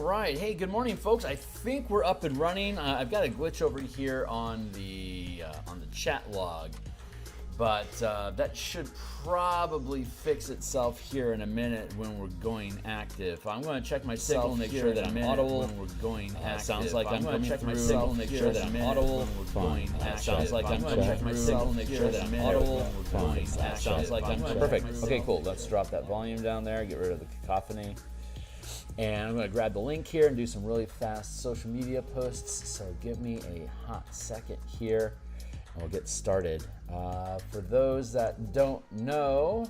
right. Hey, good morning, folks. I think we're up and running. I've got a glitch over here on the chat log, but that should probably fix itself here in a minute when we're going active. I'm going to check my signal and make sure that I'm audible when we're going active. Sounds like I'm going to check my signal and make sure that I'm audible when we're going active. Sounds like I'm going to check my signal and make sure that I'm audible when we're going active. Sounds like I'm perfect. Okay, cool. Let's drop that volume down there. Get rid of the cacophony. And I'm going to grab the link here and do some really fast social media posts. So give me a hot second here and we'll get started. For those that don't know,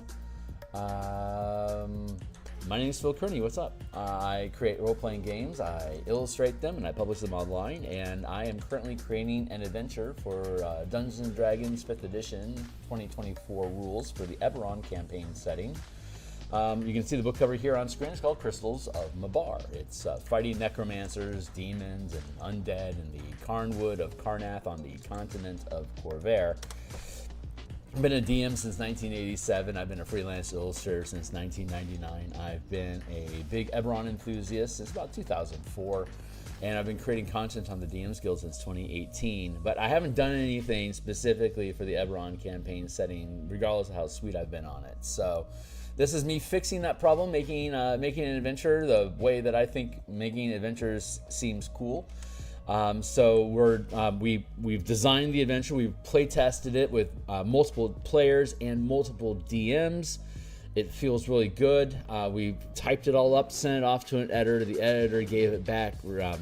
my name is Phil Kearney. What's up? I create role-playing games, I illustrate them, and I publish them online. And I am currently creating an adventure for Dungeons & Dragons 5th Edition 2024 rules for the Eberron campaign setting. You can see the book cover here on screen. It's called Crystals of Mabar. It's fighting necromancers, demons, and undead in the Carnwood of Carnath on the continent of Corvair. I've been a DM since 1987. I've been a freelance illustrator since 1999. I've been a big Eberron enthusiast since about 2004. And I've been creating content on the DMsGuild since 2018. But I haven't done anything specifically for the Eberron campaign setting, regardless of how sweet I've been on it. So this is me fixing that problem, making an adventure the way that I think making adventures seems cool. So we've designed the adventure, we've play tested it with multiple players and multiple DMs. It feels really good. We typed it all up, sent it off to an editor. The editor gave it back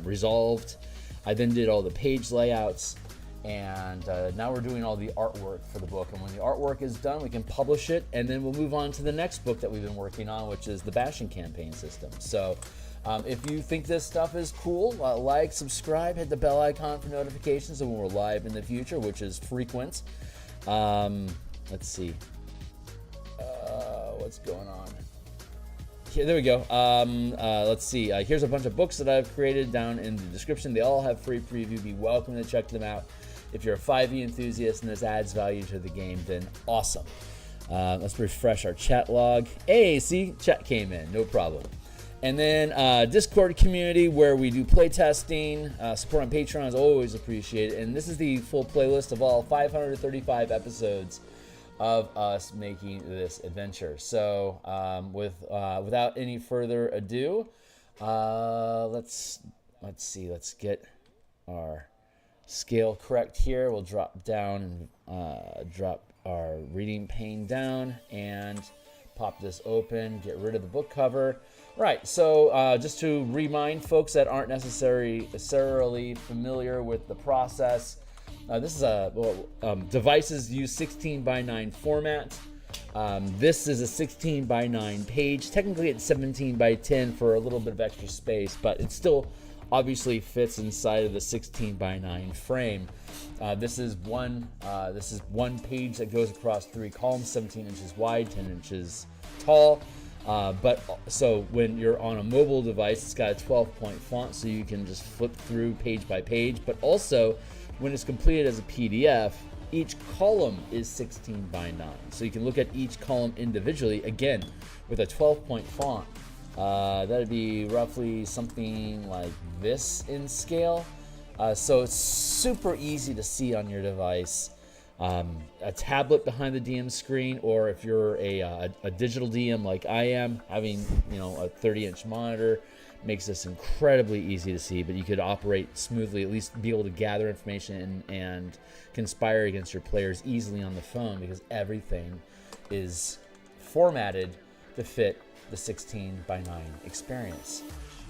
resolved. I then did all the page layouts. And now we're doing all the artwork for the book. And when the artwork is done, we can publish it. And then we'll move on to the next book that we've been working on, which is the bashing campaign system. So if you think this stuff is cool, like, subscribe, hit the bell icon for notifications of when we're live in the future, which is frequent. Let's see. What's going on? Here, there we go. Let's see. Here's a bunch of books that I've created down in the description. They all have free preview. Be welcome to check them out. If you're a 5e enthusiast and this adds value to the game, then awesome. Let's refresh our chat log. Hey, see, chat came in, no problem. And then Discord community where we do play testing. Support on Patreon is always appreciated. And this is the full playlist of all 535 episodes of us making this adventure. So without any further ado, let's see. Let's get our scale correct here. We'll drop down and drop our reading pane down and pop this open, get rid of the book cover. Right, so just to remind folks that aren't necessarily familiar with the process, this is devices use 16 by 9 format. This is a 16 by 9 page. Technically it's 17 by 10 for a little bit of extra space, but it still obviously fits inside of the 16 by 9 frame. This is one page that goes across 3 columns, 17 inches wide, 10 inches tall. But so when you're on a mobile device, it's got a 12-point font, so you can just flip through page by page. But also, when it's completed as a PDF, each column is 16 by 9. So you can look at each column individually, again, with a 12-point font. That'd be roughly something like this in scale. So it's super easy to see on your device. A tablet behind the DM screen, or if you're a digital DM like I am, having a 30-inch monitor makes this incredibly easy to see. But you could operate smoothly, at least be able to gather information and conspire against your players easily on the phone, because everything is formatted to fit the 16 by 9 experience.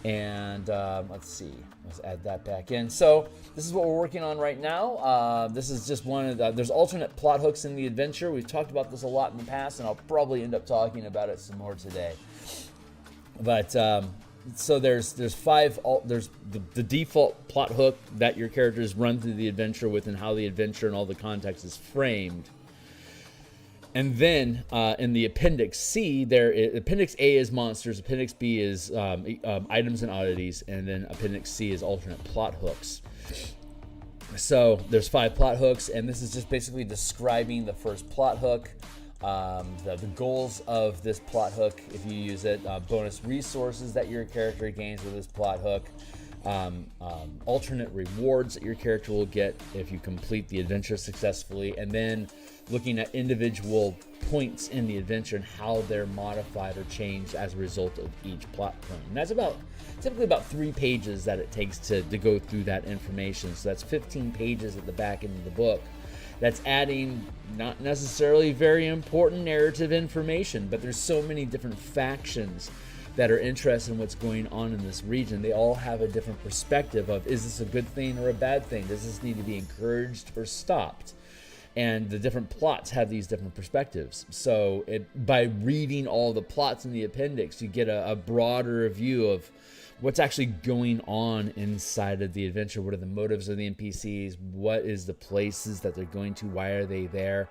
And let's see, let's add that back in. So this is what we're working on right now. This is just one of the, there's alternate plot hooks in the adventure. We've talked about this a lot in the past, and I'll probably end up talking about it some more today. But so there's the default plot hook that your characters run through the adventure with, and how the adventure and all the context is framed. And then in the Appendix C, Appendix A is monsters, Appendix B is items and oddities, and then Appendix C is alternate plot hooks. So there's 5 plot hooks, and this is just basically describing the first plot hook. the goals of this plot hook if you use it, bonus resources that your character gains with this plot hook, alternate rewards that your character will get if you complete the adventure successfully, and then looking at individual points in the adventure and how they're modified or changed as a result of each plot point. And that's typically about 3 pages that it takes to go through that information. So that's 15 pages at the back end of the book. That's adding not necessarily very important narrative information, but there's so many different factions that are interested in what's going on in this region. They all have a different perspective of, is this a good thing or a bad thing? Does this need to be encouraged or stopped? And the different plots have these different perspectives. So by reading all the plots in the appendix, you get a broader view of what's actually going on inside of the adventure. What are the motives of the NPCs? What is the places that they're going to? Why are they there?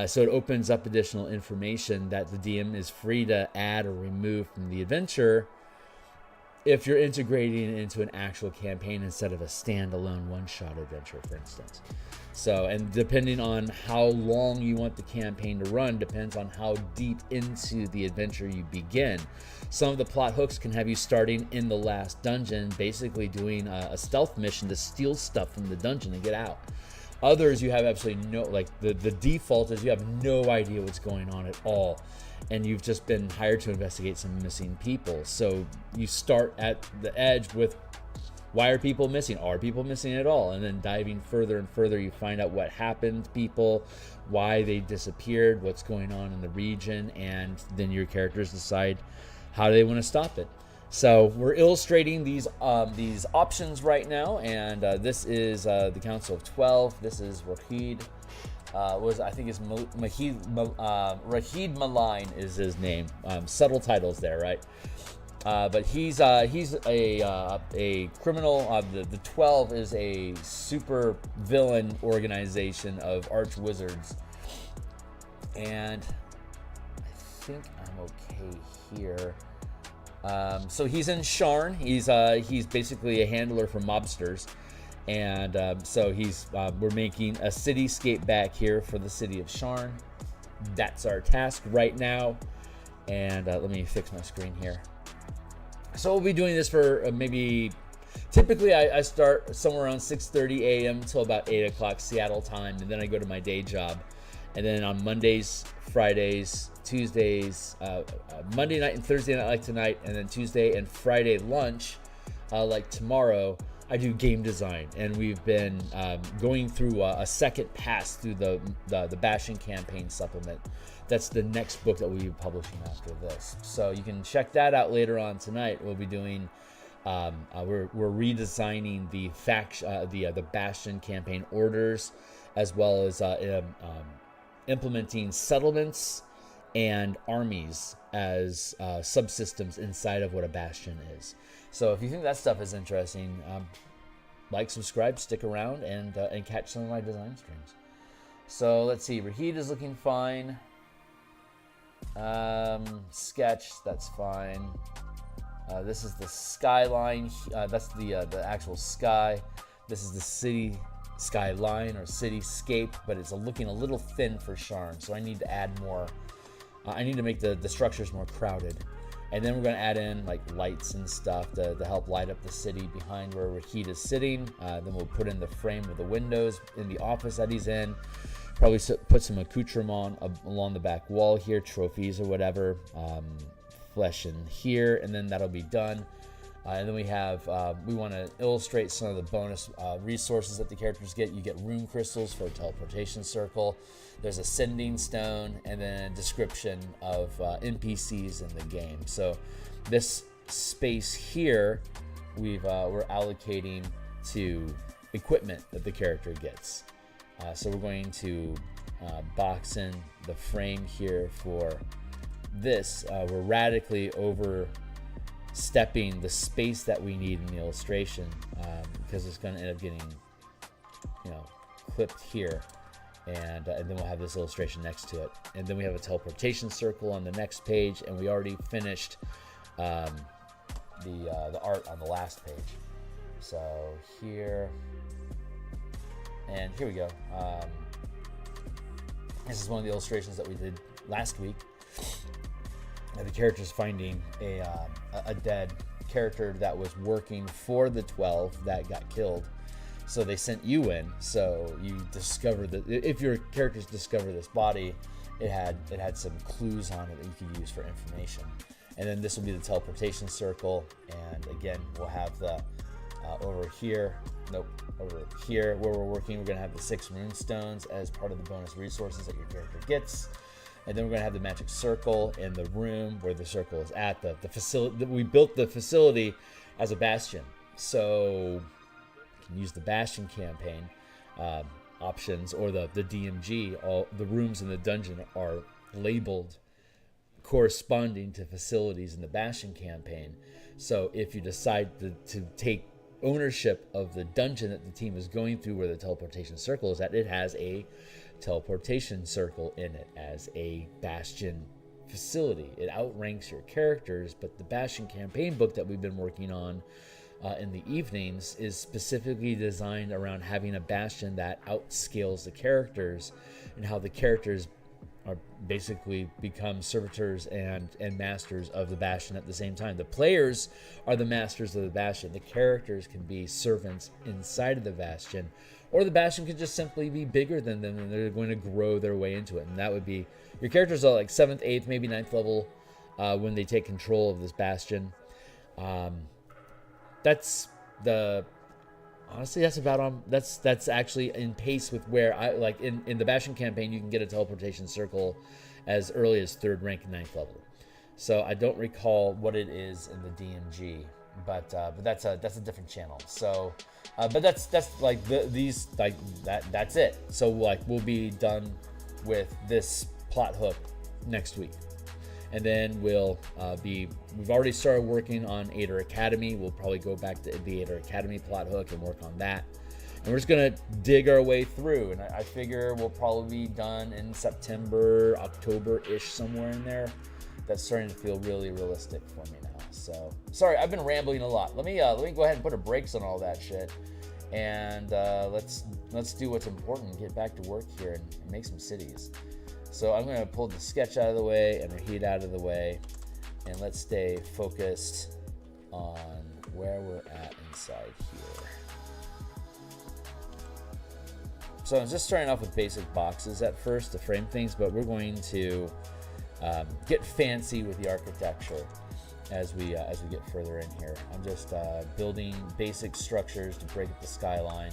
So it opens up additional information that the DM is free to add or remove from the adventure if you're integrating it into an actual campaign instead of a standalone one-shot adventure, for instance. So, and depending on how long you want the campaign to run depends on how deep into the adventure you begin. Some of the plot hooks can have you starting in the last dungeon, basically doing a stealth mission to steal stuff from the dungeon and get out. Others, you have absolutely no, like the default is you have no idea what's going on at all, and you've just been hired to investigate some missing people. So you start at the edge with, why are people missing? Are people missing at all? And then diving further and further, you find out what happened to people, why they disappeared, what's going on in the region, and then your characters decide how they want to stop it. So we're illustrating these options right now, and this is the Council of 12. This is Rahid. I think it's Rahid Malign is his name. Subtle titles there, right? But he's a criminal. The 12 is a super villain organization of arch wizards, and I think I'm okay here. So he's in Sharn. He's basically a handler for mobsters, and so we're making a cityscape back here for the city of Sharn. That's our task right now. And let me fix my screen here. So we'll be doing this for typically I start somewhere around 6:30 a.m. till about 8 o'clock Seattle time, and then I go to my day job. And then on Mondays, Fridays, Tuesdays, Monday night and Thursday night like tonight, and then Tuesday and Friday lunch like tomorrow, I do game design. And we've been going through a second pass through the Bastion campaign supplement. That's the next book that we'll be publishing after this. So you can check that out later on tonight. We'll be doing, we're redesigning the Bastion campaign orders, as well as implementing settlements and armies as subsystems inside of what a Bastion is. So if you think that stuff is interesting, like, subscribe, stick around, and catch some of my design streams. So let's see, Rahid is looking fine. Sketch, that's fine. This is the skyline. That's the actual sky. This is the city skyline or cityscape, but it's looking a little thin for Sharn, so I need to add more. I need to make the structures more crowded, and then we're going to add in like lights and stuff to help light up the city behind where Rahid is sitting. Then we'll put in the frame of the windows in the office that he's in. Probably put some accoutrement along the back wall here, trophies or whatever, flesh in here, and then that'll be done. And then we want to illustrate some of the bonus resources that the characters get. You get rune crystals for a teleportation circle. There's a sending stone, and then a description of NPCs in the game. So this space here, we're allocating to equipment that the character gets. So we're going to box in the frame here for this. We're radically overstepping the space that we need in the illustration, because it's going to end up getting, clipped here, and then we'll have this illustration next to it, and then we have a teleportation circle on the next page, and we already finished the art on the last page. So here. And here we go. This is one of the illustrations that we did last week. The character's finding a dead character that was working for the 12 that got killed. So they sent you in. So you discover that if your characters discover this body, it had some clues on it that you could use for information. And then this will be the teleportation circle. And again, we'll have the over here where we're working, we're going to have the 6 rune stones as part of the bonus resources that your character gets. And then we're going to have the magic circle in the room where the circle is at. The facility, we built the facility as a bastion. So you can use the bastion campaign options or the DMG. All the rooms in the dungeon are labeled corresponding to facilities in the bastion campaign. So if you decide to take ownership of the dungeon that the team is going through where the teleportation circle is at, it has a teleportation circle in it as a bastion facility. It outranks your characters, but the bastion campaign book that we've been working on in the evenings is specifically designed around having a bastion that outscales the characters and how the characters are basically become servitors and masters of the bastion at the same time. The players are the masters of the bastion. The characters can be servants inside of the bastion, or the bastion could just simply be bigger than them and they're going to grow their way into it. And that would be, your characters are like 7th, 8th, maybe 9th level when they take control of this bastion. Honestly, that's about on. That's actually in pace with where I like in the Bastion campaign. You can get a teleportation circle as early as 3rd rank, 9th level. So I don't recall what it is in the DMG, but that's a different channel. So, but that's like that's it. So like we'll be done with this plot hook next week. And then we've already started working on Aether Academy. We'll probably go back to the Aether Academy plot hook and work on that. And we're just going to dig our way through. And I figure we'll probably be done in September, October-ish, somewhere in there. That's starting to feel really realistic for me now. So, sorry, I've been rambling a lot. Let me go ahead and put a brakes on all that shit. And let's do what's important. Get back to work here and make some cities. So I'm going to pull the sketch out of the way and the heat out of the way, and let's stay focused on where we're at inside here. So I'm just starting off with basic boxes at first to frame things, but we're going to get fancy with the architecture as we get further in here. I'm just building basic structures to break up the skyline.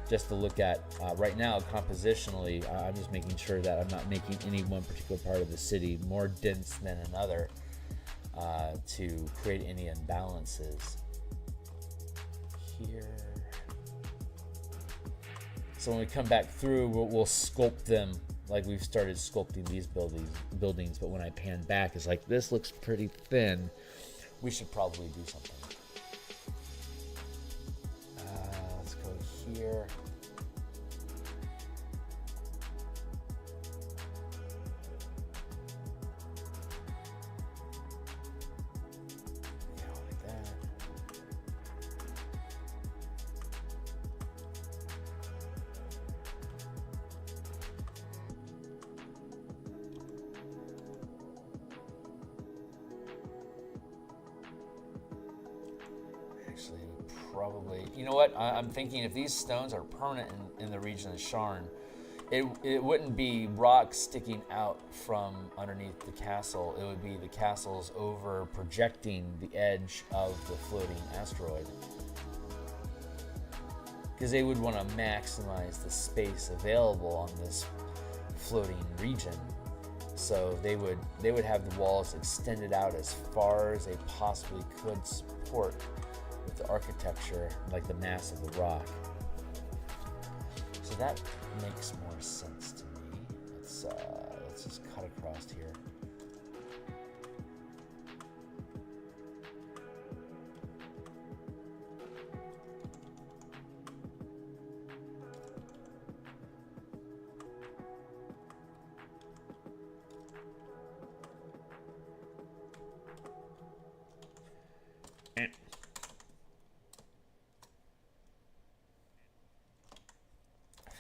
Just to look at right now compositionally, I'm just making sure that I'm not making any one particular part of the city more dense than another to create any imbalances here. So when we come back through, we'll sculpt them like we've started sculpting these buildings. But when I pan back, it's like, this looks pretty thin. We should probably do something. Let's go here. Probably, you know what? I'm thinking if these stones are permanent in the region of Sharn, it wouldn't be rocks sticking out from underneath the castle. It would be the castles over projecting the edge of the floating asteroid, because they would want to maximize the space available on this floating region. So they would have the walls extended out as far as they possibly could support with the architecture, like the mass of the rock. So that makes more sense to me. Let's just cut across here.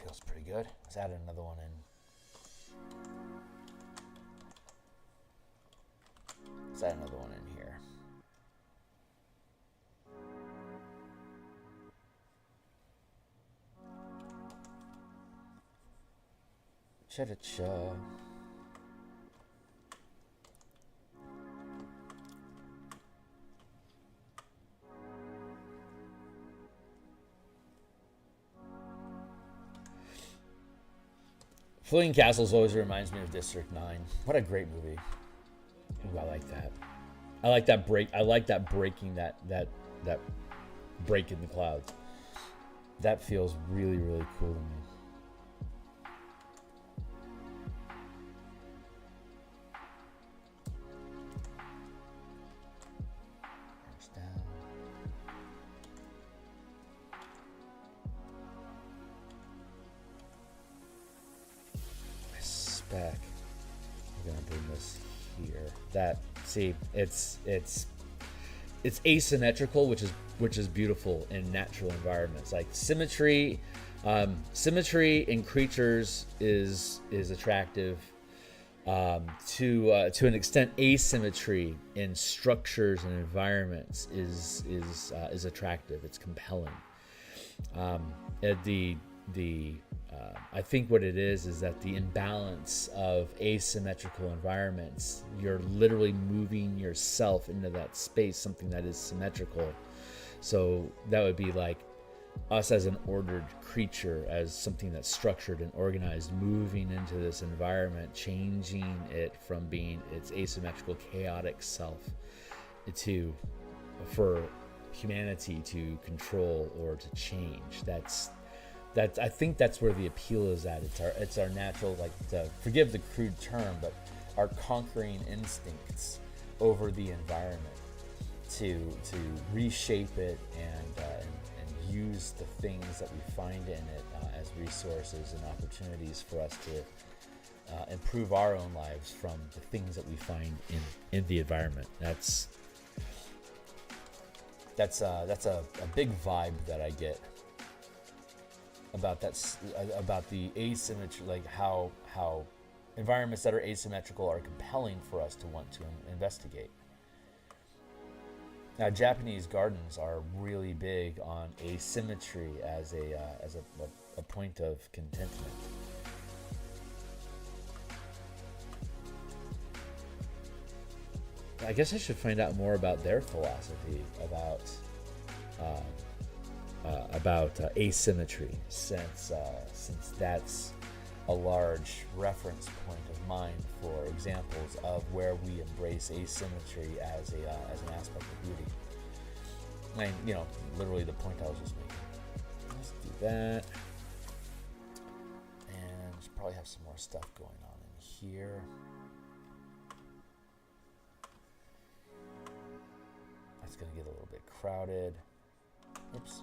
Feels pretty good. Let's add another one in. Let's add another one in here. Cha-cha-cha. Fleeing Castles always reminds me of District 9. What a great movie. Ooh, I like that. I like that break. I like that breaking that break in the clouds. That feels really, really cool to me. Back. I'm gonna bring this here. That, see, it's asymmetrical, which is beautiful in natural environments. Like symmetry in creatures is attractive. To an extent, asymmetry in structures and environments is attractive. It's compelling. I think what it is that the imbalance of asymmetrical environments, you're literally moving yourself into that space, something that is symmetrical. So that would be like us as an ordered creature, as something that's structured and organized, moving into this environment, changing it from being its asymmetrical, chaotic self for humanity to control or to change. I think that's where the appeal is at. It's our natural, like, forgive the crude term, but our conquering instincts over the environment to reshape it and use the things that we find in it as resources and opportunities for us to improve our own lives from the things that we find in the environment. That's a big vibe that I get about the asymmetry, like how environments that are asymmetrical are compelling for us to want to investigate. Now, Japanese gardens are really big on asymmetry as a point of contentment. I guess I should find out more about their philosophy about asymmetry, since that's a large reference point of mine for examples of where we embrace asymmetry as an aspect of beauty. And, literally the point I was just making. Let's do that. And should probably have some more stuff going on in here. That's going to get a little bit crowded. Oops.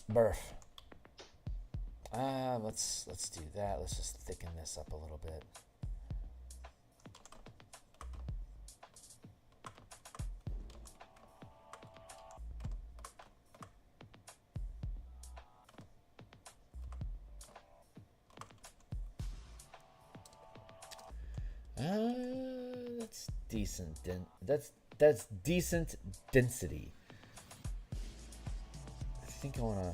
Birth. Let's do that. Let's just thicken this up a little bit. That's decent. That's decent density. I think I want to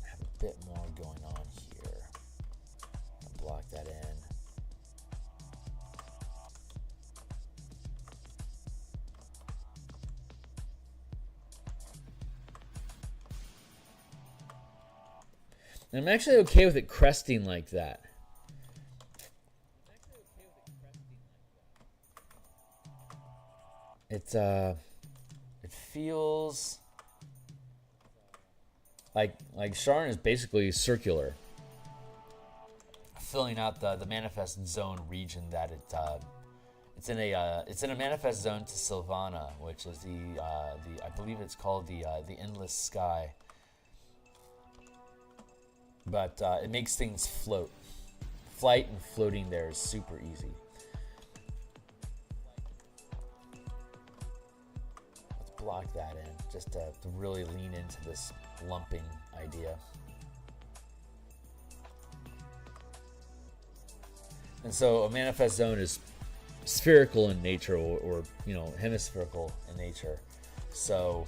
have a bit more going on here. I'll block that in. And I'm actually okay with it cresting like that. It feels like Sharn is basically circular, filling out the manifest zone region that it's in a manifest zone to Sylvana, which is the I believe it's called the Endless Sky. But it makes things float. Flight and floating there is super easy. block that in, just to really lean into this lumping idea. And so a manifest zone is spherical in nature, or you know, hemispherical in nature. So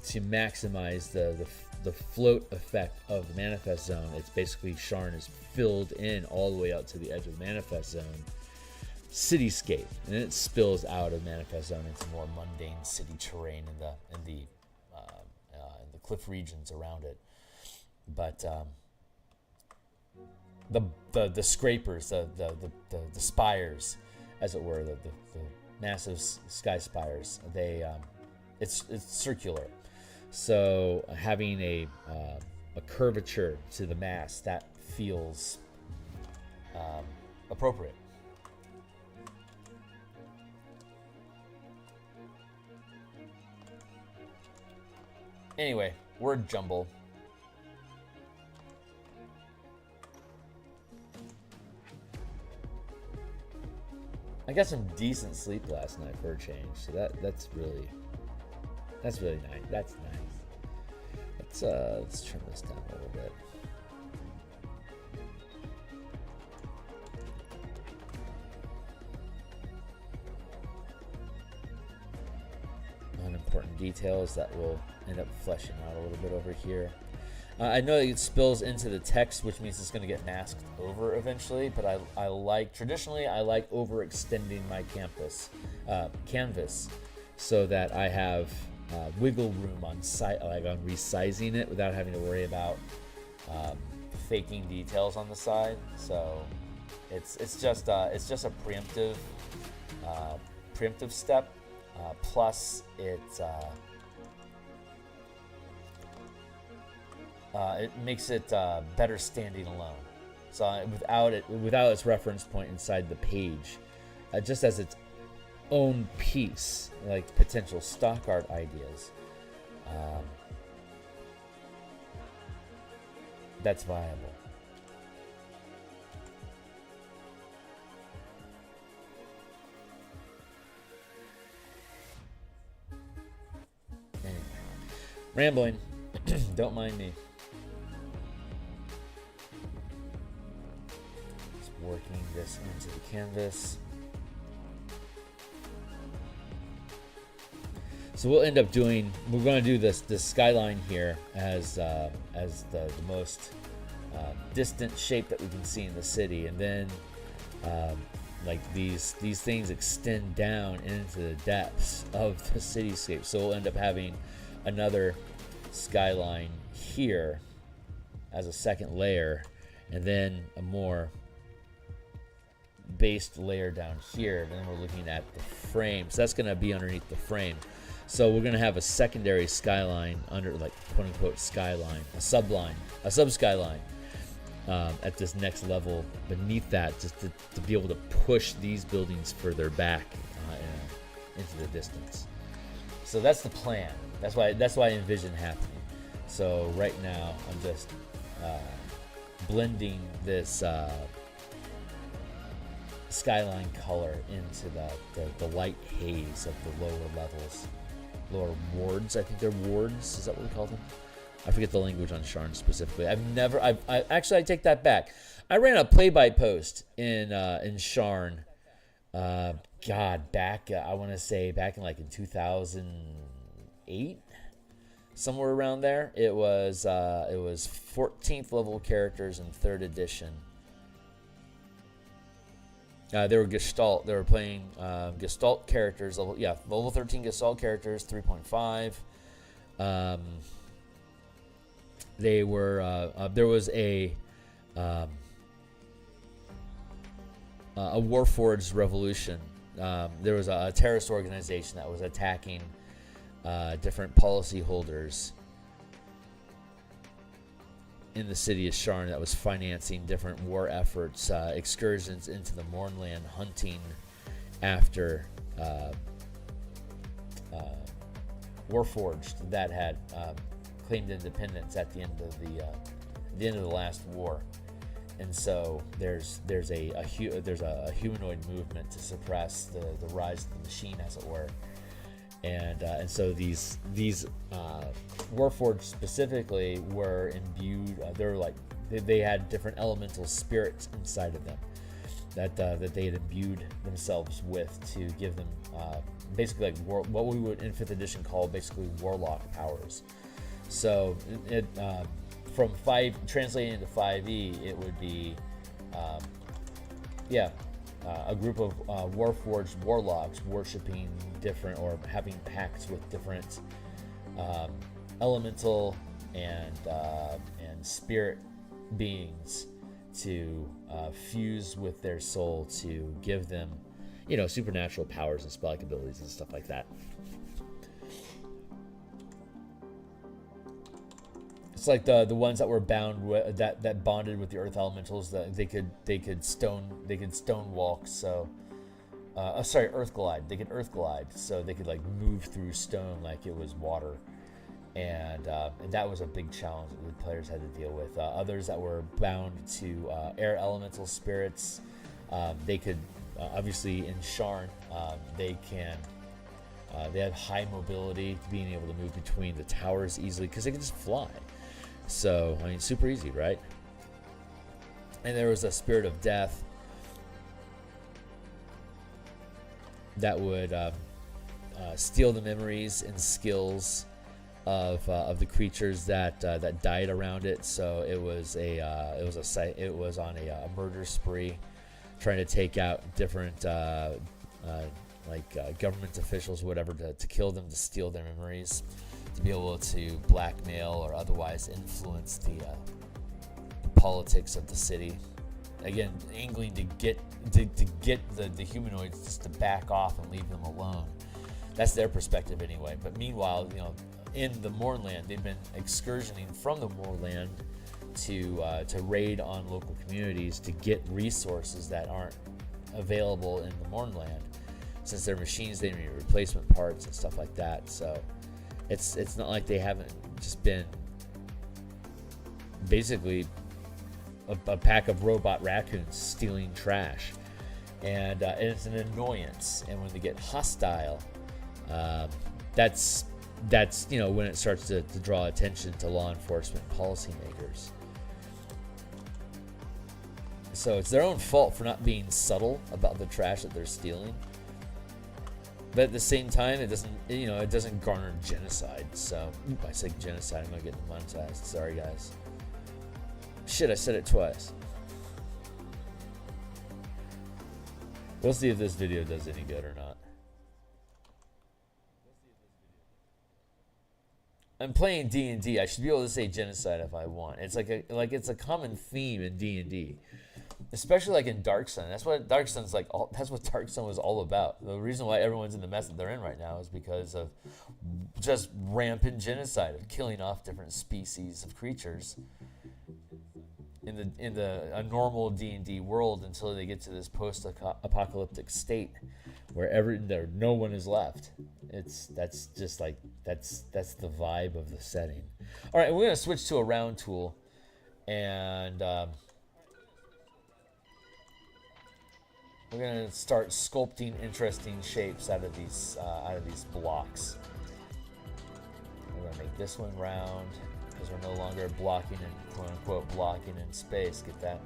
to maximize the float effect of the manifest zone, it's basically Sharn is filled in all the way out to the edge of the manifest zone cityscape, and then it spills out of manifest zone into more mundane city terrain in the cliff regions around it. But the scrapers, the spires, as it were, the massive sky spires, it's circular. So having a curvature to the mass, that feels appropriate. Anyway, word jumble. I got some decent sleep last night for a change, so that's really nice. That's nice. Let's trim this down a little bit. Unimportant details that will end up fleshing out a little bit over here. I know it spills into the text, which means it's going to get masked over eventually, but I like overextending my canvas so that I have wiggle room on resizing it without having to worry about faking details on the side. So it's just a preemptive step. Plus it makes it better standing alone. So without its reference point inside the page, just as its own piece, like potential stock art ideas, that's viable. Anyway, rambling. Don't mind me. Just working this into the canvas. So we'll end up doing. We're going to do this skyline here as the most distant shape that we can see in the city, and then like these things extend down into the depths of the cityscape. So we'll end up having another skyline here as a second layer, and then a more based layer down here. And then we're looking at the frame, so that's going to be underneath the frame. So we're going to have a secondary skyline under, like, quote unquote skyline, a sub skyline at this next level beneath that, just to be able to push these buildings further back into the distance. So that's the plan. That's why I envision happening. So right now I'm just blending this skyline color into the light haze of the lower levels, lower wards. I think they're wards. Is that what we call them? I forget the language on Sharn specifically. I take that back. I ran a play-by post in Sharn. I want to say back in 2008, somewhere around there. It was 14th level characters in 3rd edition. They were Gestalt. They were playing Gestalt characters. Level 13 Gestalt characters, 3.5. They were. There was a Warforged revolution. There was a terrorist organization that was attacking different policy holders in the city of Sharn, that was financing different war efforts, excursions into the Mournland, hunting after Warforged that had claimed independence at the end of the last war. And so there's a humanoid movement to suppress the rise of the machine, as it were. And so these Warforged specifically were imbued. They had different elemental spirits inside of them that they had imbued themselves with to give them basically like what we would in 5th edition call basically Warlock powers. So from 5 translating into 5e, it would be a group of Warforged Warlocks worshiping different or having pacts with different elemental and spirit beings to fuse with their soul to give them, supernatural powers and spell-like abilities and stuff like that. It's like the ones that were bound with that bonded with the earth elementals, that they could stone walk. So, earth glide. They could earth glide, so they could like move through stone like it was water, and that was a big challenge that the players had to deal with. Others that were bound to air elemental spirits, they could obviously in Sharn, they have high mobility, being able to move between the towers easily because they can just fly. So, I mean, super easy, right? And there was a spirit of death that would steal the memories and skills of the creatures that died around it. So it was on a murder spree, trying to take out different government officials, whatever, to kill them, to steal their memories, to be able to blackmail or otherwise influence the politics of the city. Again, angling to get the humanoids just to back off and leave them alone. That's their perspective anyway. But meanwhile, in the Mournland, they've been excursioning from the Mournland to raid on local communities to get resources that aren't available in the Mournland. Since their machines, they need replacement parts and stuff like that. So it's not like they haven't just been basically a pack of robot raccoons stealing trash, and it's an annoyance. And when they get hostile, that's when it starts to draw attention to law enforcement policymakers. So it's their own fault for not being subtle about the trash that they're stealing. But at the same time, it doesn't garner genocide. So I say genocide, I'm gonna get demonetized. Sorry, guys. Shit, I said it twice. We'll see if this video does any good or not. I'm playing D&D. I should be able to say genocide if I want. It's it's a common theme in D&D. Especially like in Dark Sun. That's what Dark Sun's like. That's what Dark Sun was all about. The reason why everyone's in the mess that they're in right now is because of just rampant genocide, of killing off different species of creatures in a normal D&D world until they get to this post-apocalyptic state where no one is left. That's the vibe of the setting. All right, we're gonna switch to a round tool, and we're gonna start sculpting interesting shapes out of these blocks. We're gonna make this one round because we're no longer blocking and quote unquote blocking in space. Get that?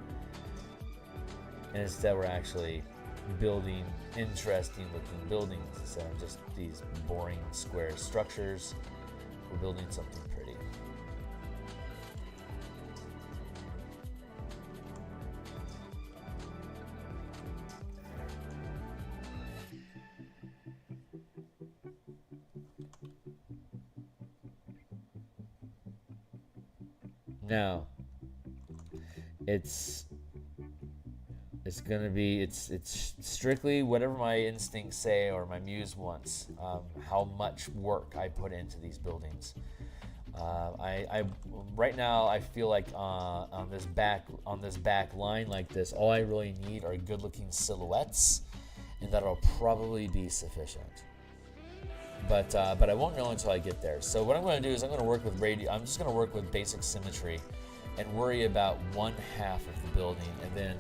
And instead, we're actually building interesting looking buildings instead of just these boring square structures. We're building something pretty. Now, it's strictly whatever my instincts say or my muse wants. How much work I put into these buildings. I right now I feel like on this back line like this, all I really need are good-looking silhouettes, and that'll probably be sufficient. But I won't know until I get there. So what I'm going to do is I'm just going to work with basic symmetry and worry about one half of the building, and then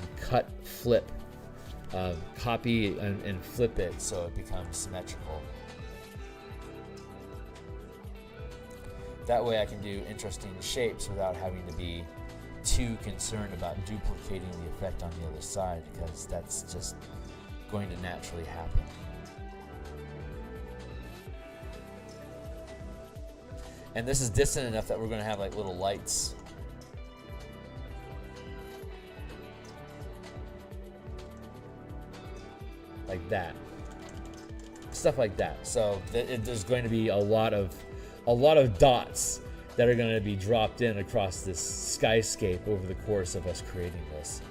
copy and flip it so it becomes symmetrical. That way I can do interesting shapes without having to be too concerned about duplicating the effect on the other side, because that's just going to naturally happen. And this is distant enough that we're going to have like little lights. Like that. Stuff like that. So there's going to be a lot of dots that are going to be dropped in across this skyscape over the course of us creating this.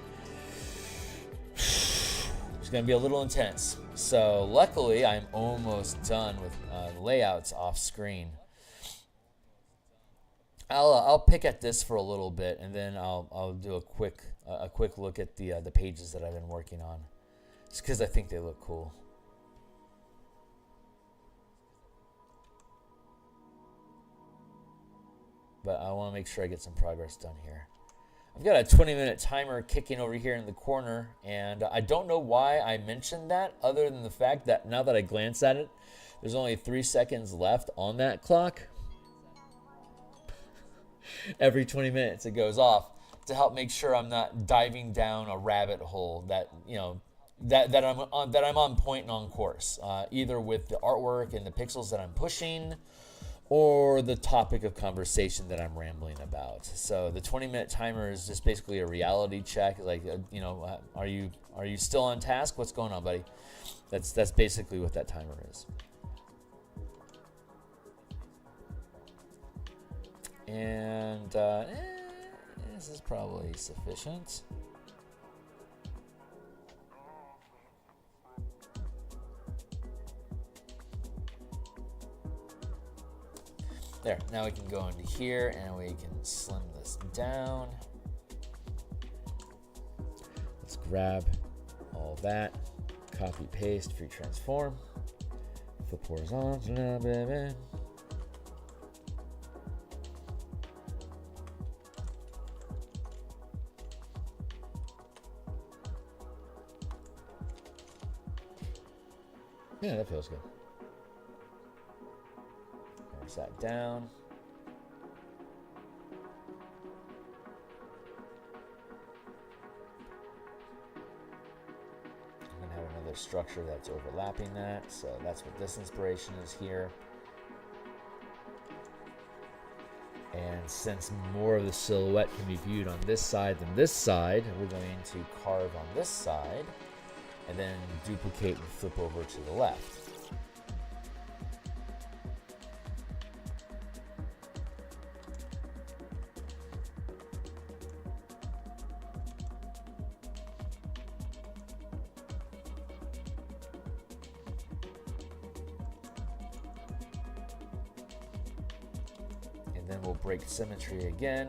It's going to be a little intense. So luckily, I'm almost done with layouts off screen. I'll pick at this for a little bit, and then I'll do a quick look at the pages that I've been working on, just because I think they look cool. But I want to make sure I get some progress done here. I've got a 20-minute timer kicking over here in the corner, and I don't know why I mentioned that, other than the fact that now that I glance at it, there's only 3 seconds left on that clock. Every 20 minutes it goes off to help make sure I'm not diving down a rabbit hole that, you know, that I'm on point and on course, either with the artwork and the pixels that I'm pushing, or the topic of conversation that I'm rambling about. So the 20-minute timer is just basically a reality check. Like, you know, are you still on task? What's going on, buddy? That's basically what that timer is. And this is probably sufficient. There, now we can go into here and we can slim this down. Let's grab all that, copy, paste, free transform, flip horizontal, baby. Yeah, that feels good. There's that down. I'm gonna have another structure that's overlapping that, so that's what this inspiration is here. And since more of the silhouette can be viewed on this side than this side, we're going to carve on this side and then duplicate and flip over to the left. And then we'll break symmetry again.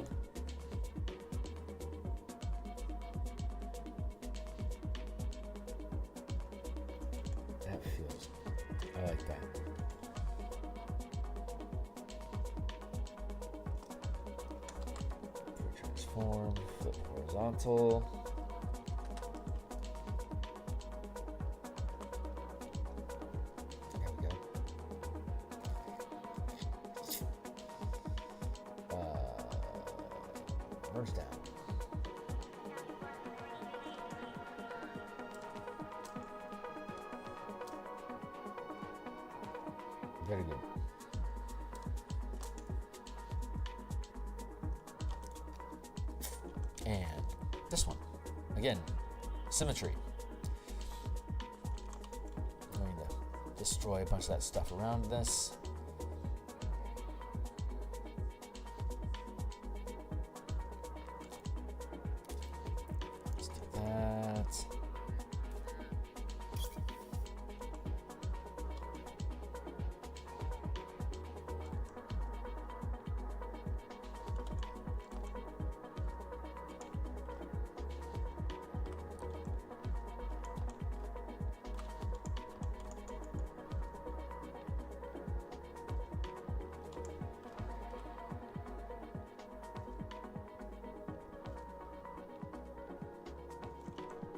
I like that. Transform, flip horizontal. There we go. Merge down. Very good. And this one. Again, symmetry. I'm going to destroy a bunch of that stuff around this. Let's do that.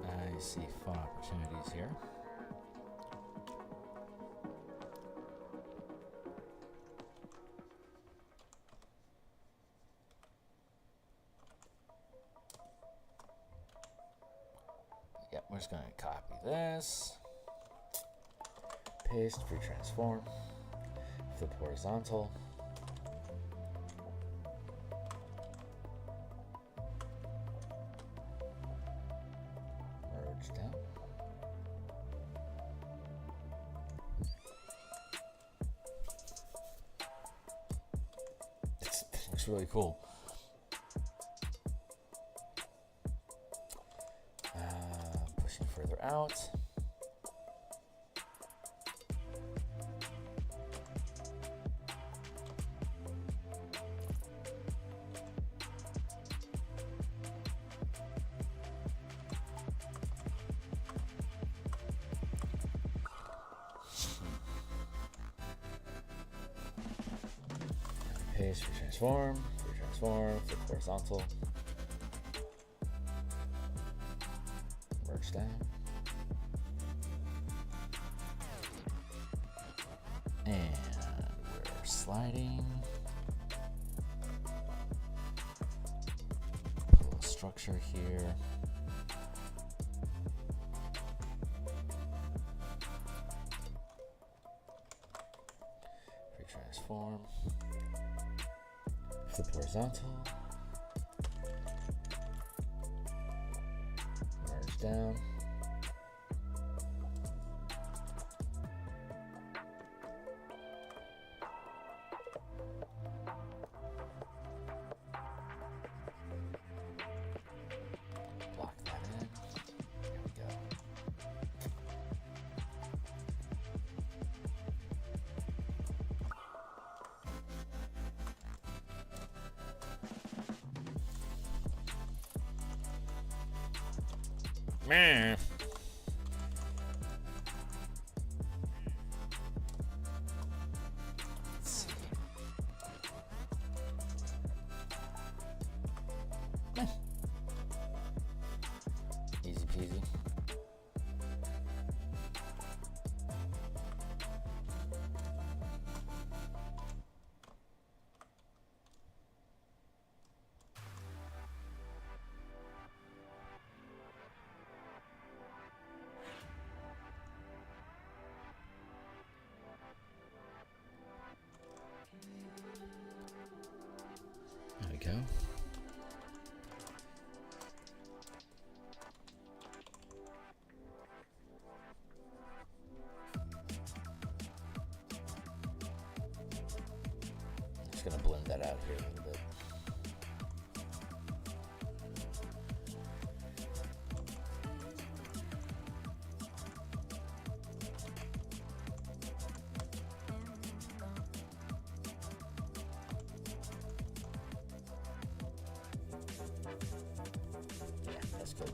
I see fun opportunities here. we're just going to copy this, paste, free transform, flip horizontal, merge down. It looks really cool. Pushing further out. Paste, retransform, flip horizontal, merge down, and we're sliding, put a little structure here. Retransform. Flip horizontal, merge down, block that in, there we go. Man. Let's see. Easy peasy. There we go. Just gonna blend that out here a little bit. Yeah, that's good.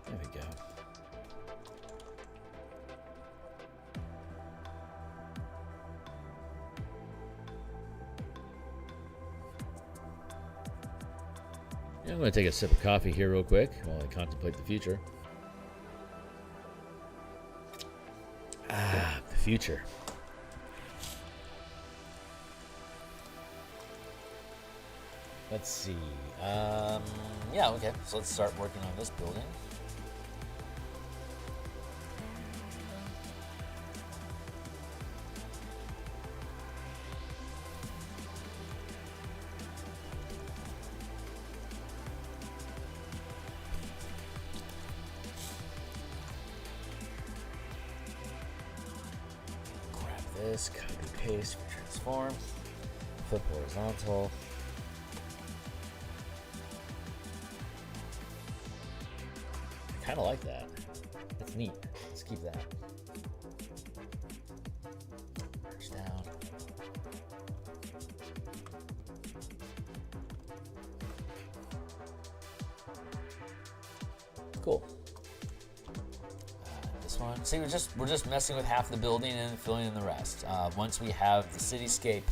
There we go. Yeah, I'm going to take a sip of coffee here real quick while I contemplate the future. Ah, the future. Let's see. Yeah, okay. So let's start working on this building. this, copy paste, transform, flip horizontal. I kind of like that. That's neat. Let's keep that. Merge down. Cool. This one. See, we're just messing with half the building and filling in the rest. Once we have the cityscape,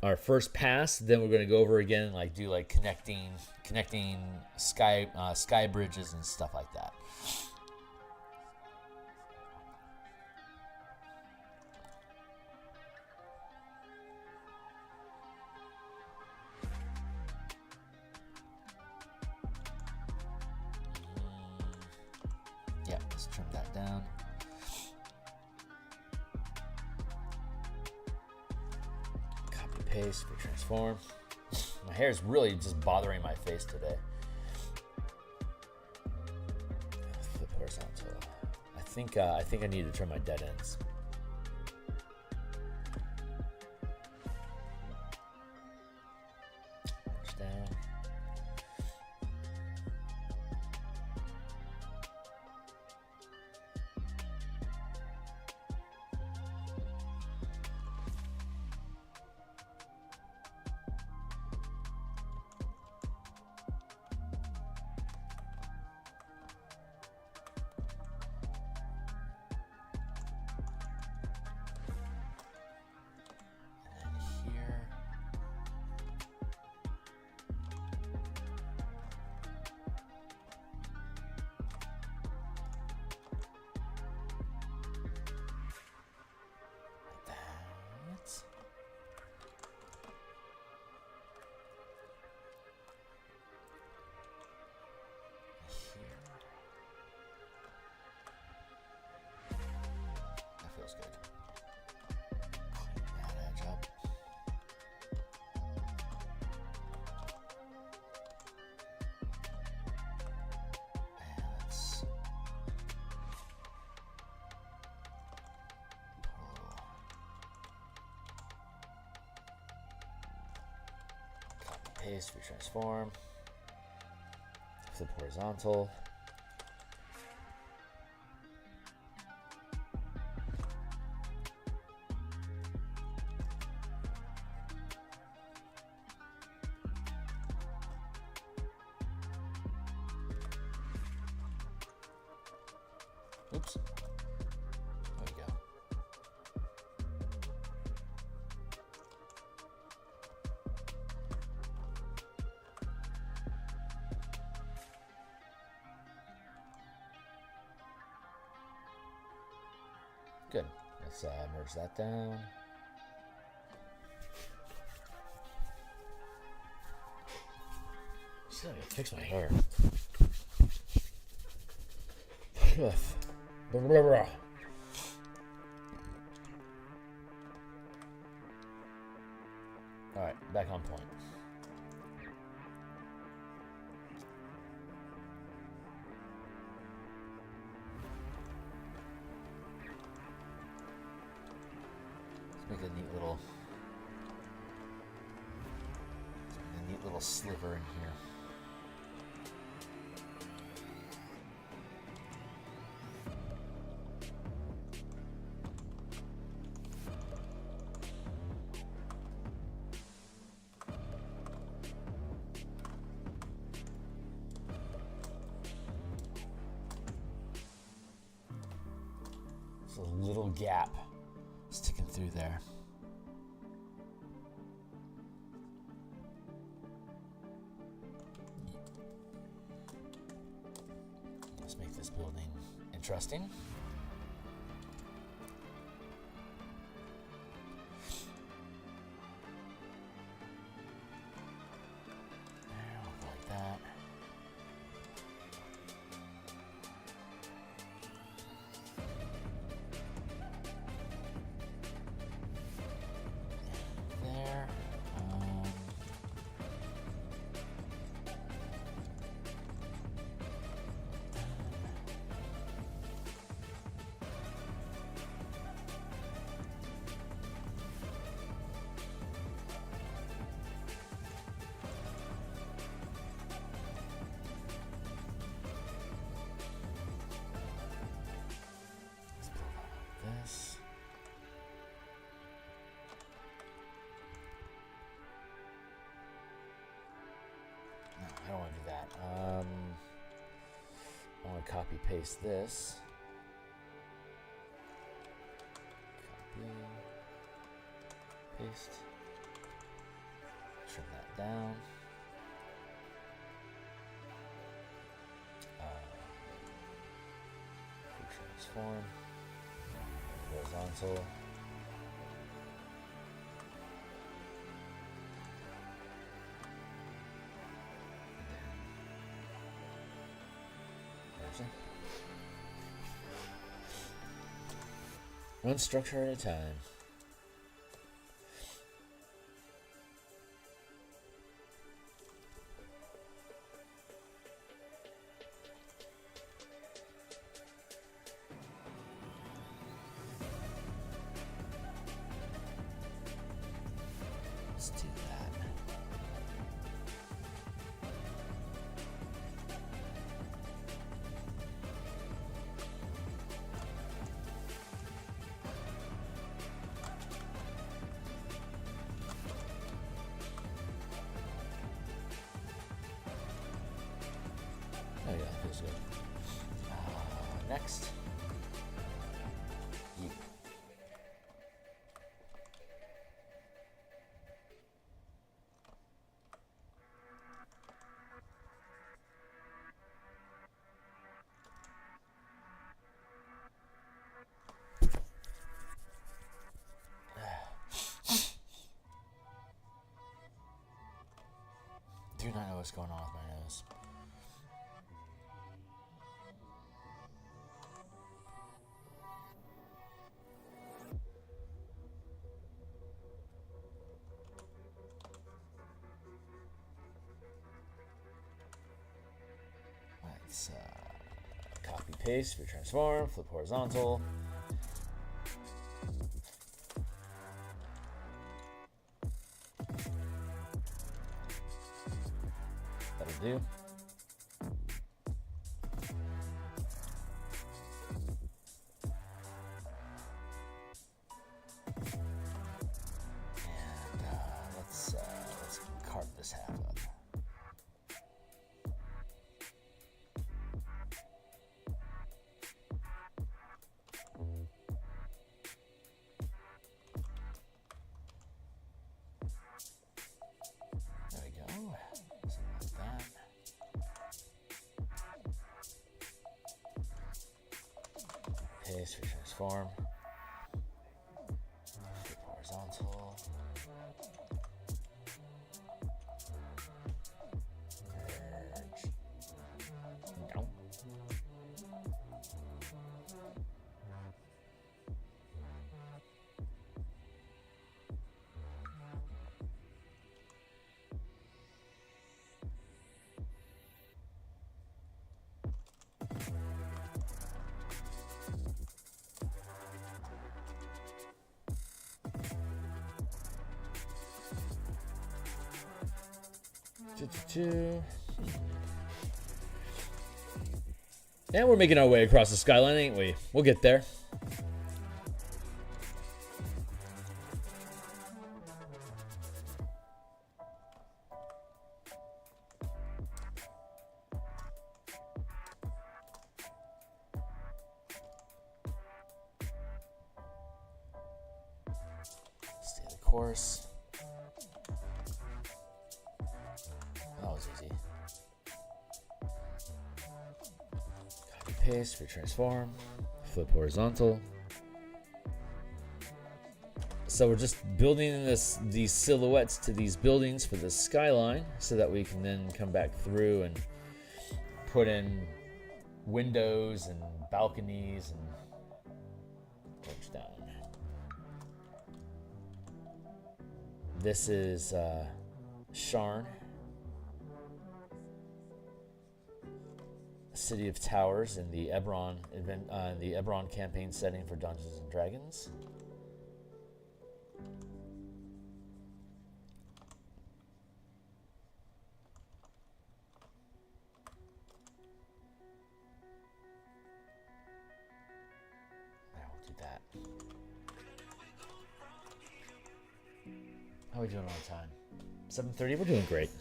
our first pass, then we're going to go over again and like do like connecting sky bridges and stuff like that. Yeah, let's trim that down. Copy paste for transform. My hair is really just bothering my face today. Flip horizontal. I think I need to trim my dead ends. Merge down. Feels good. Clean that edge up. And let's copy paste, retransform, flip horizontal. Oops. There we go. Good. Let's merge that down. Just gotta fix my hair. All right, back on point. Let's make a neat little sliver in here. A little gap sticking through there. Let's make this building interesting. There, we'll go like that. to copy paste this. Copy, paste. Trim that down. Transform. Horizontal. One structure at a time. Let's do that. Oh yeah, feels good. Next. Yeet. Do not know what's going on with my nose. Let's copy paste, retransform, flip horizontal. That'll do. And let's carve this half up. There we go. Something like that. Paste, retransform. Flip horizontal. Merge. No. And we're making our way across the skyline, ain't we? We'll get there. Stay the course. That was easy. Copy paste, retransform, flip horizontal. So we're just building these silhouettes to these buildings for the skyline so that we can then come back through and put in windows and balconies and torch down. This is Sharn, City of Towers in the Eberron the Eberron campaign setting for Dungeons and Dragons. I will do that. How are we doing on time? 7:30. We're doing great.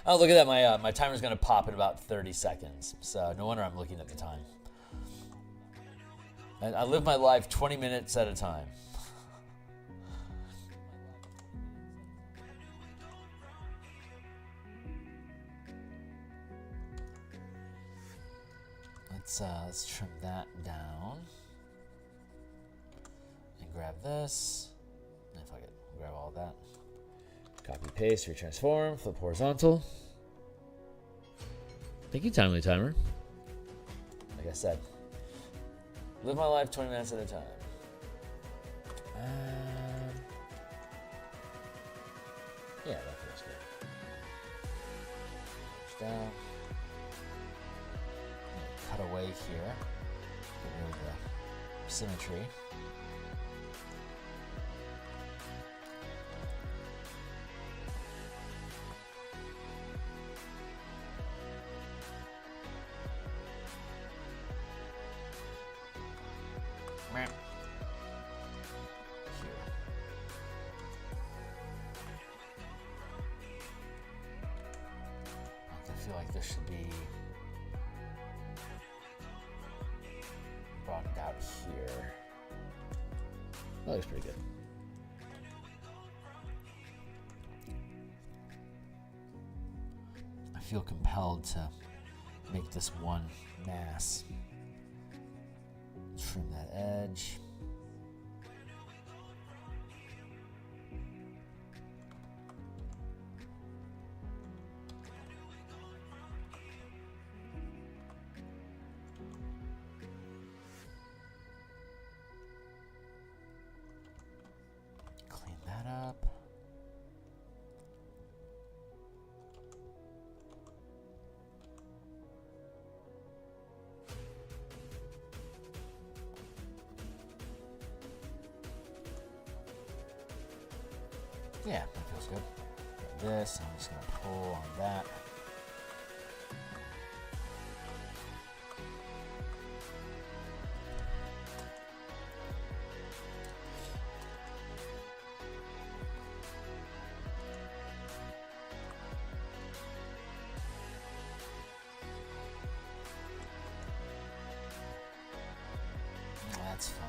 Oh, look at that. My timer's going to pop in about 30 seconds. So no wonder I'm looking at the time. I live my life 20 minutes at a time. Let's trim that down. And grab this. And if I could grab all that. Copy, paste, retransform, flip horizontal. Thank you, Timely Timer. Like I said, live my life 20 minutes at a time. Yeah, that feels good. Push down. Cut away here. Get rid of the symmetry. I feel like this should be brought out here. That looks pretty good. I feel compelled to make this one mass. Trim that edge. Clean that up. Yeah, that feels good. This, I'm just gonna pull on that. That's fun.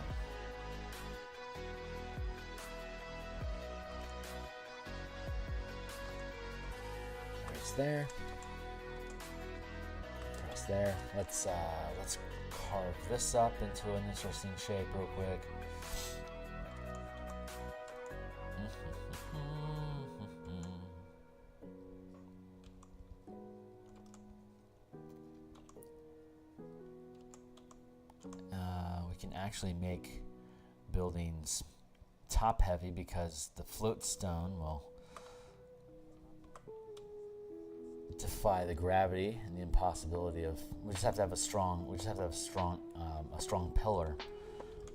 There, across there. Let's carve this up into an interesting shape real quick. We can actually make buildings top heavy because the float stone will defy the gravity and the impossibility of. We just have to have a strong pillar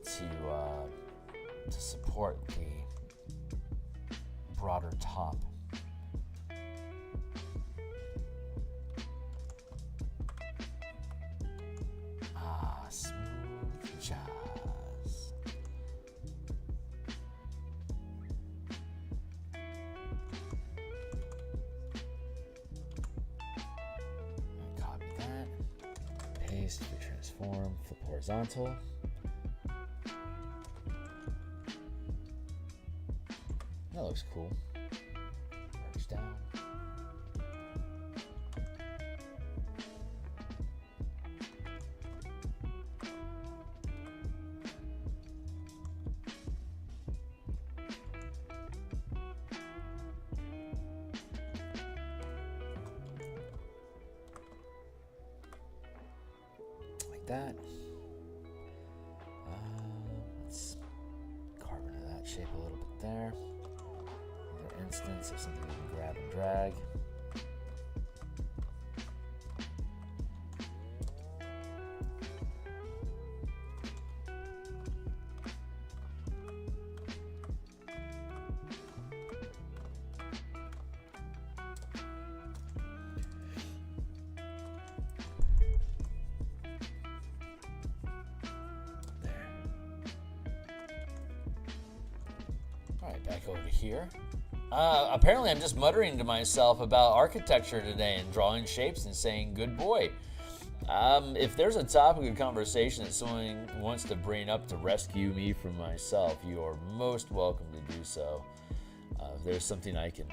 to support the broader top. Smooth jazz. Transform, flip horizontal. That looks cool. Merge down. That. Let's carve into that shape a little bit there. Another instance of something we can grab and drag. Back over to here. Apparently, I'm just muttering to myself about architecture today and drawing shapes and saying, good boy. If there's a topic of conversation that someone wants to bring up to rescue me from myself, you are most welcome to do so. If there's something I can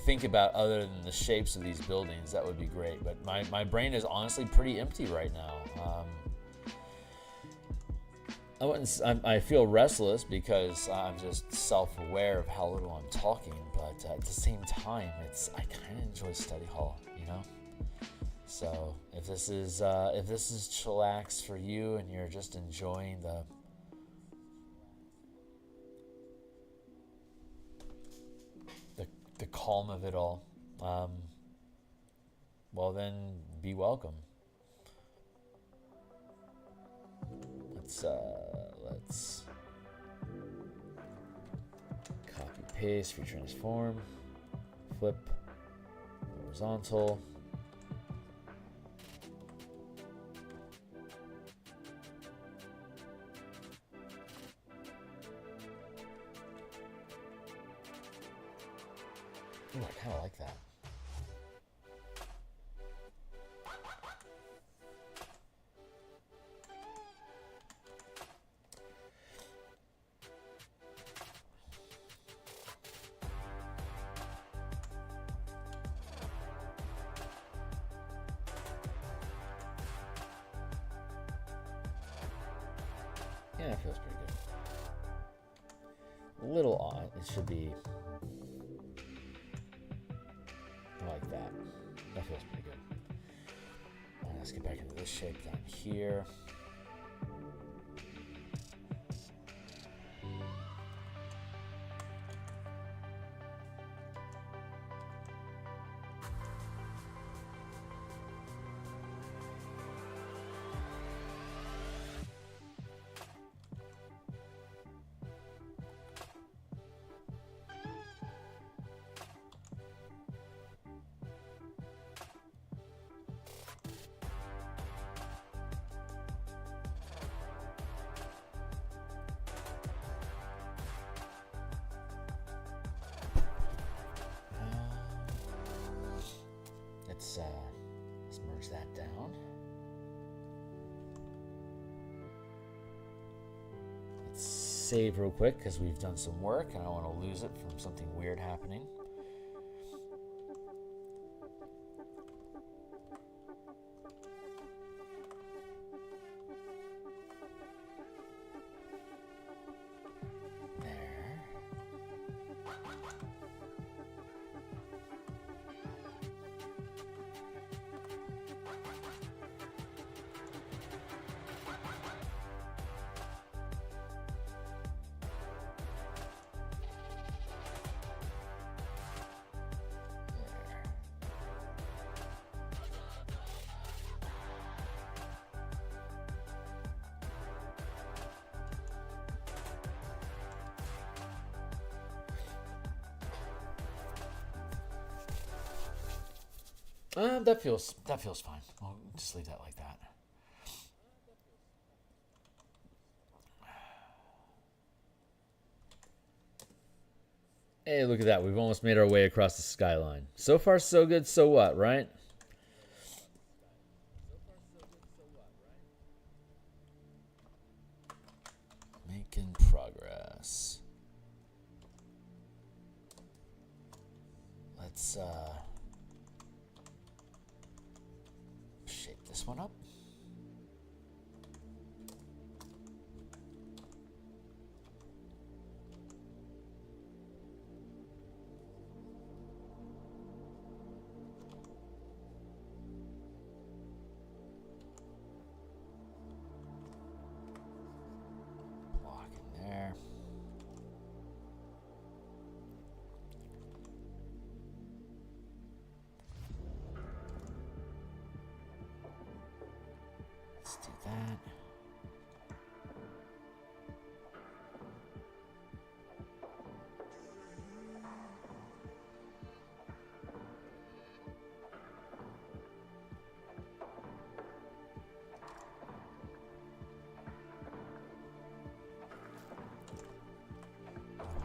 think about other than the shapes of these buildings, that would be great. But my brain is honestly pretty empty right now. I feel restless because I'm just self-aware of how little I'm talking, but at the same time, I kind of enjoy study hall, you know. So if this is chillax for you and you're just enjoying the calm of it all, well then be welcome. Let's copy paste for transform, flip, horizontal. Ooh, I kind of like that. Yeah, it feels pretty good. A little odd. It should be like that. That feels pretty good. All right, let's get back into this shape down here. Let's merge that down. Let's save real quick because we've done some work and I don't want to lose it from something weird happening. That feels fine. We'll just leave that like that. Hey, look at that. We've almost made our way across the skyline. So far, so good, so what, right? Making progress. Let's shape this one up. Block in there. Let's do that.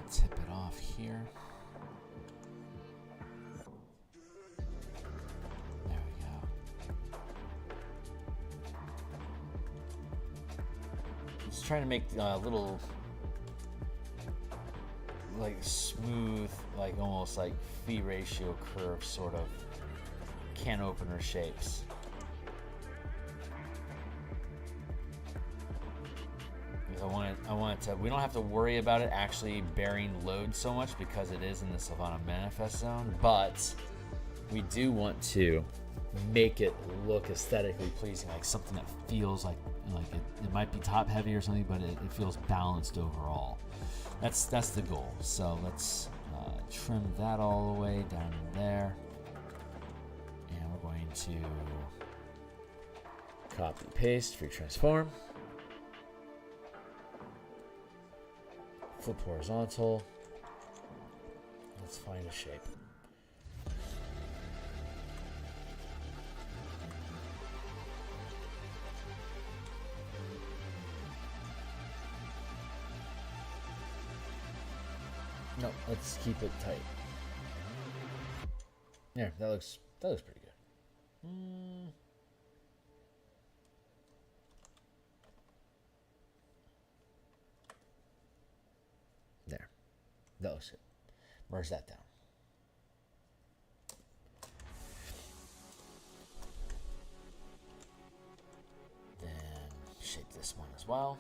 Tip it off. off here. There we go. Just trying to make little, like smooth, like almost like fee ratio curve sort of can opener shapes. I want it to, we don't have to worry about it actually bearing load so much because it is in the Sylvana Manifest Zone, but we do want to make it look aesthetically pleasing, like something that feels like it might be top heavy or something, but it feels balanced overall. That's the goal. So let's trim that all the way down there, and we're going to copy paste, free transform. Flip horizontal. Let's find a shape. No, let's keep it tight. Yeah, that looks pretty good. There. That looks good. Merge that down. Then shape this one as well.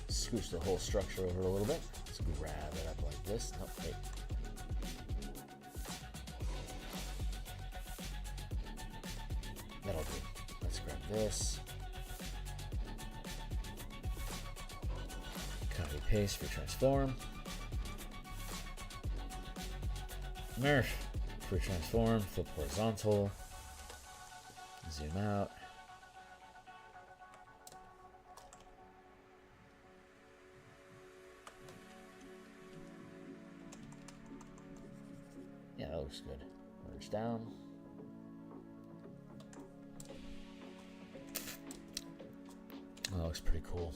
Scooch the whole structure over a little bit. Let's grab it up like this. Nope, wait. That'll do. Let's grab this. Copy paste for transform. Merge for transform. Flip horizontal. Zoom out. Yeah, that looks good. Merge down. That looks pretty cool.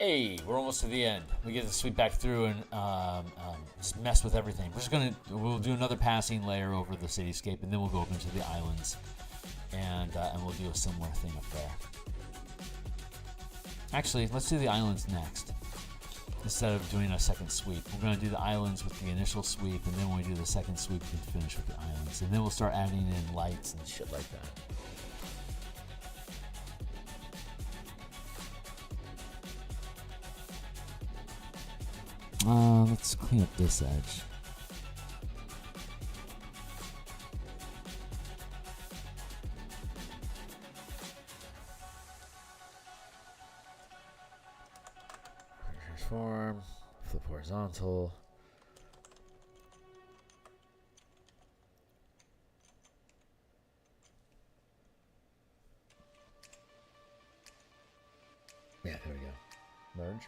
Hey, we're almost to the end. We get to sweep back through and just mess with everything. We'll do another passing layer over the cityscape, and then we'll go up into the islands, and we'll do a similar thing up there. Actually, let's do the islands next. Instead of doing a second sweep, we're going to do the islands with the initial sweep, and then when we do the second sweep, we can finish with the islands, and then we'll start adding in lights and shit like that. Let's clean up this edge. Transform, flip horizontal. Yeah, there we go. Merge.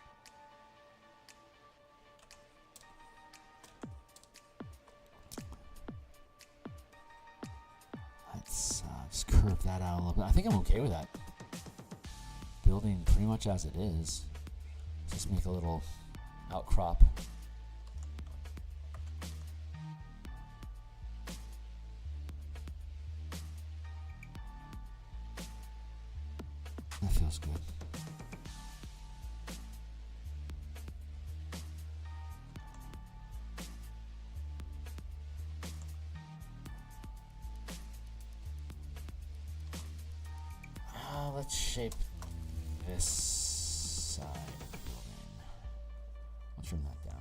Just curve that out a little bit. I think I'm okay with that. Building pretty much as it is. Just make a little outcrop. That feels good. Let's shape this trim that down.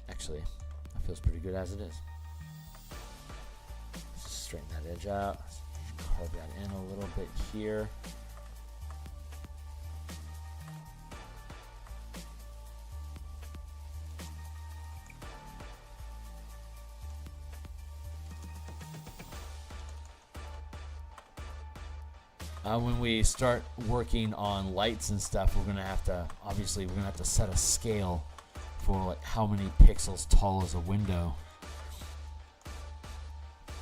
Actually, that feels pretty good as it is. Just straighten that edge out. Carve that in a little bit here. When we start working on lights and stuff, we're gonna have to set a scale for like how many pixels tall is a window,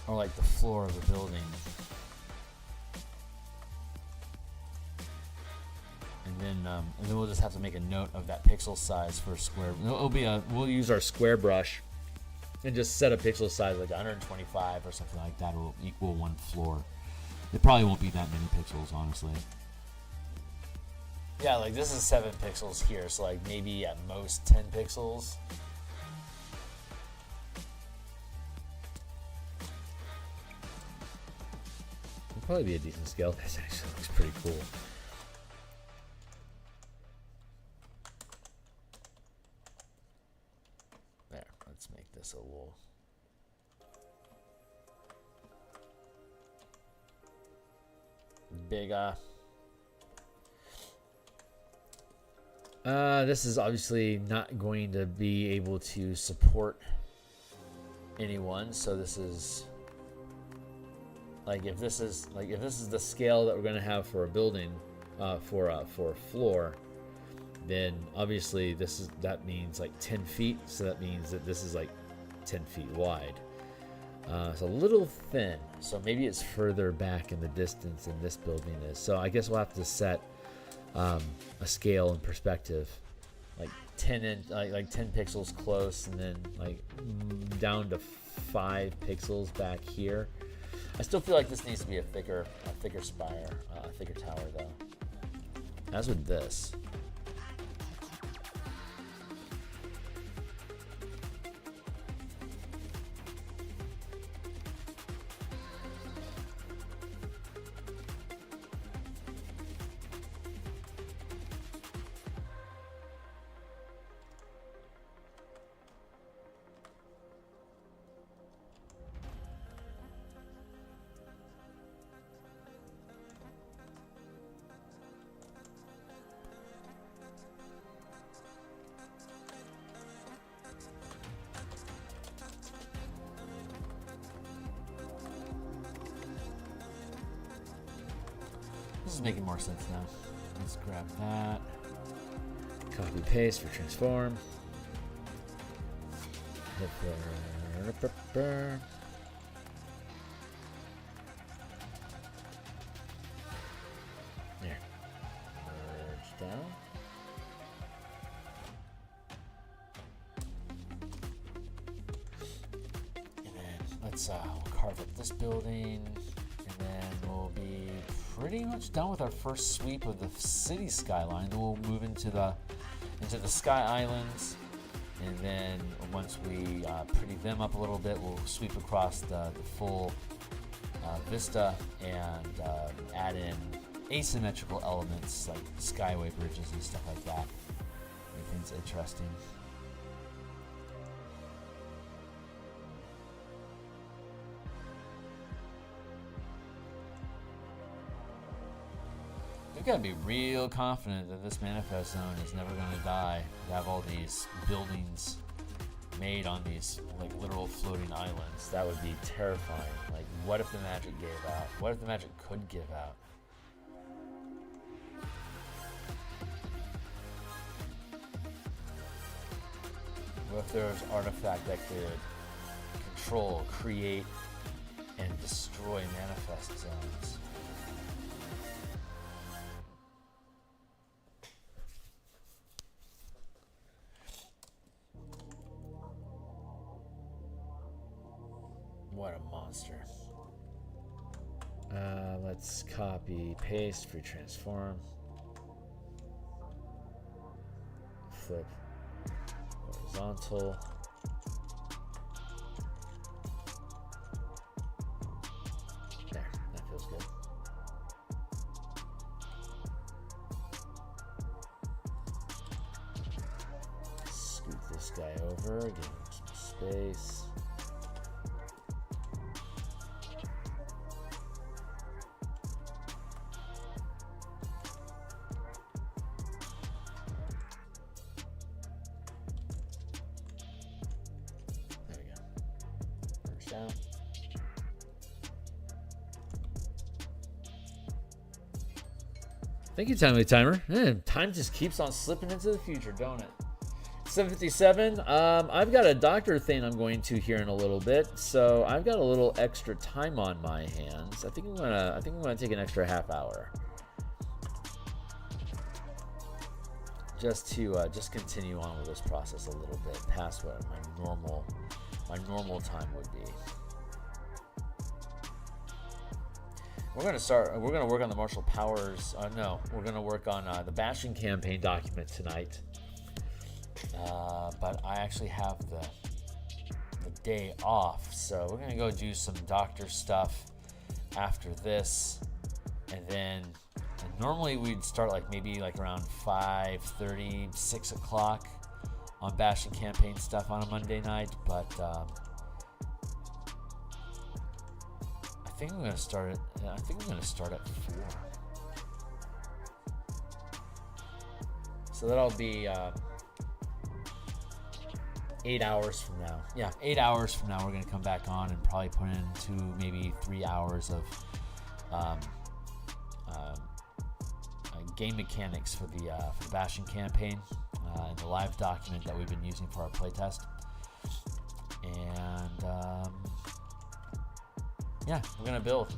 or like the floor of a building. And then we'll just have to make a note of that pixel size for a square. We'll use our square brush and just set a pixel size like 125 or something like that. Will equal one floor. It probably won't be that many pixels, honestly. Yeah, like this is 7 pixels here, so like maybe at most 10 pixels. It'll probably be a decent scale. This actually looks pretty cool. There, let's make this a little... bigger. This is obviously not going to be able to support anyone, so this is like if this is the scale that we're going to have for a building, for a floor, then obviously that means like 10 feet, so that means that this is like 10 feet wide. It's a little thin, so maybe it's further back in the distance than this building is. So I guess we'll have to set a scale and perspective, like 10 pixels close, and then like down to 5 pixels back here. I still feel like this needs to be a thicker spire, a thicker tower though. As with this. This is making more sense now. Let's grab that. Copy paste for transform. There. Merge down. And then let's carve up this building. And then we'll be pretty much done with our first sweep of the city skyline. Then we'll move into the sky islands, and then once we pretty them up a little bit, we'll sweep across the full vista and add in asymmetrical elements like skyway bridges and stuff like that. Make things interesting. We've got to be real confident that this manifest zone is never going to die. We have all these buildings made on these like literal floating islands. That would be terrifying. Like, what if the magic gave out? What if the magic could give out? What if there was an artifact that could control, create, and destroy manifest zones? What a monster. Let's copy, paste, free transform. Flip horizontal. guy over, give him some space. There we go. Merge down. Thank you, Timely Timer. Man, time just keeps on slipping into the future, don't it? 7:57. I've got a doctor thing I'm going to here in a little bit, so I've got a little extra time on my hands. I think I'm gonna take an extra half hour, just to continue on with this process a little bit past what my normal time would be. We're going to work on the martial powers. No, we're going to work on the Bastion campaign document tonight. But I actually have the day off, so we're going to go do some doctor stuff after this. And normally we'd start maybe around 5:30, 6 o'clock on Bastion campaign stuff on a Monday night, but I think I'm going to start at 4. So that'll be 8 hours from now. Yeah, 8 hours from now we're going to come back on and probably put in 2, maybe 3 hours of game mechanics for the Bastion campaign and the live document that we've been using for our playtest. And yeah, we're gonna build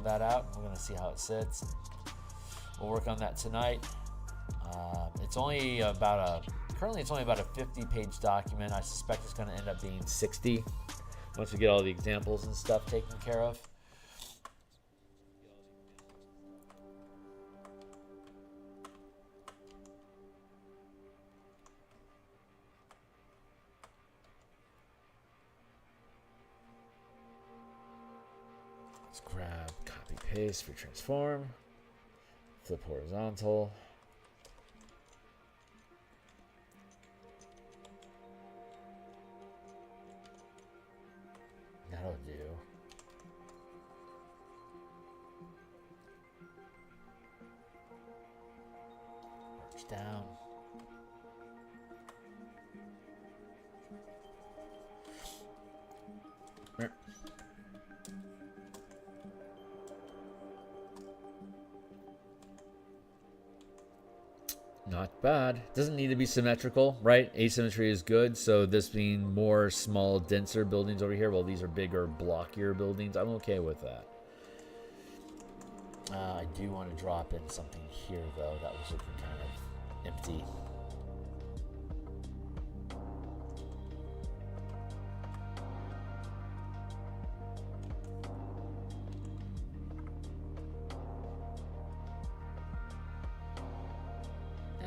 that out. We're gonna see how it sits. We'll work on that tonight. It's only about currently it's only about a 50-page document. I suspect it's gonna end up being 60 once we get all the examples and stuff taken care of. Let's grab copy paste for transform, flip horizontal. That'll do. Merge down. Not bad. Doesn't need to be symmetrical, right? Asymmetry is good. So this being more small, denser buildings over here, while these are bigger, blockier buildings, I'm okay with that. I do want to drop in something here, though. That was looking kind of empty.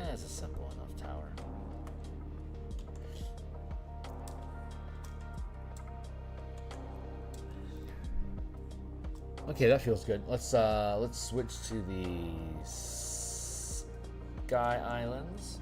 It's a simple enough tower. Okay, that feels good. Let's switch to the Sky Islands.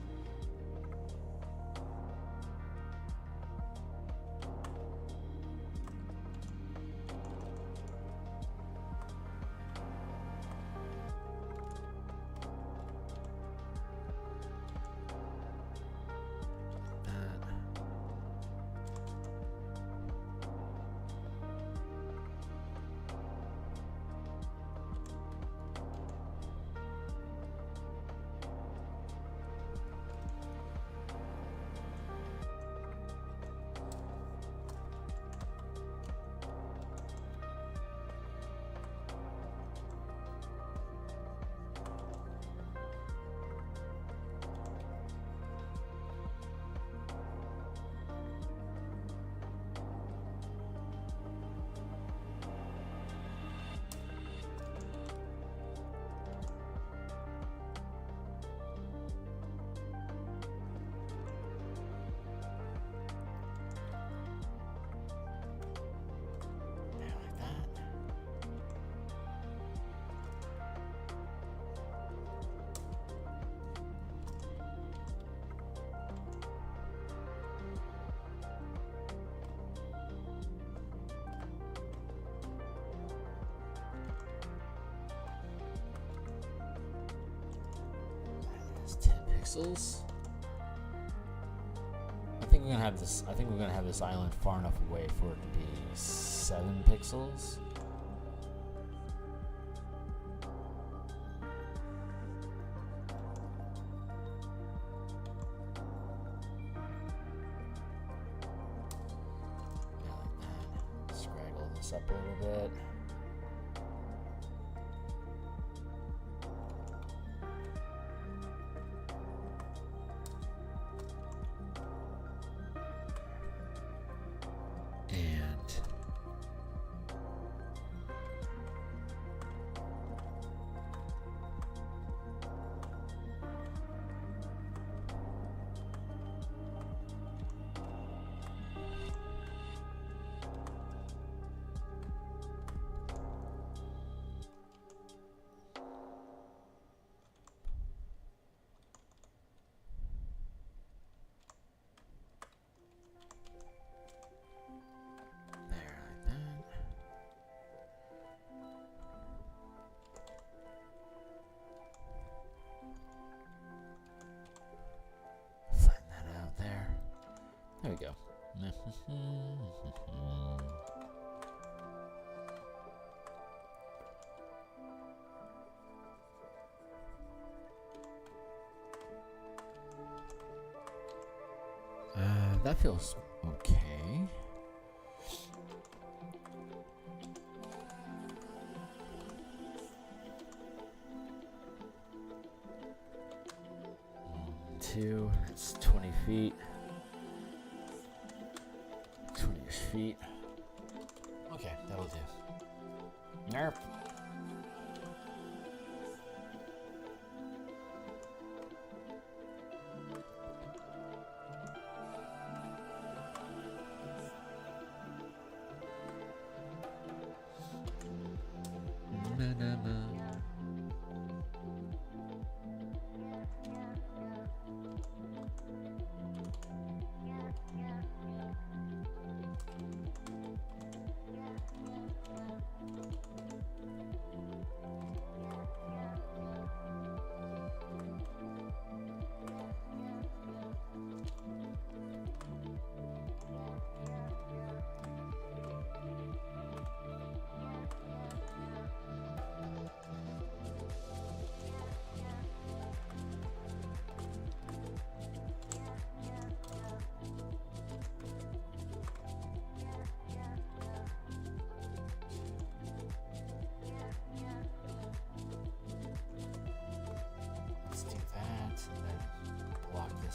pixels. I think we're gonna have this. I think we're gonna have this island far enough away for it to be 7 pixels. Yeah, like that. Scraggle this up a little bit. There we go. That feels okay. Two, it's 20 feet. 20 feet. Okay, that'll do. Nerp.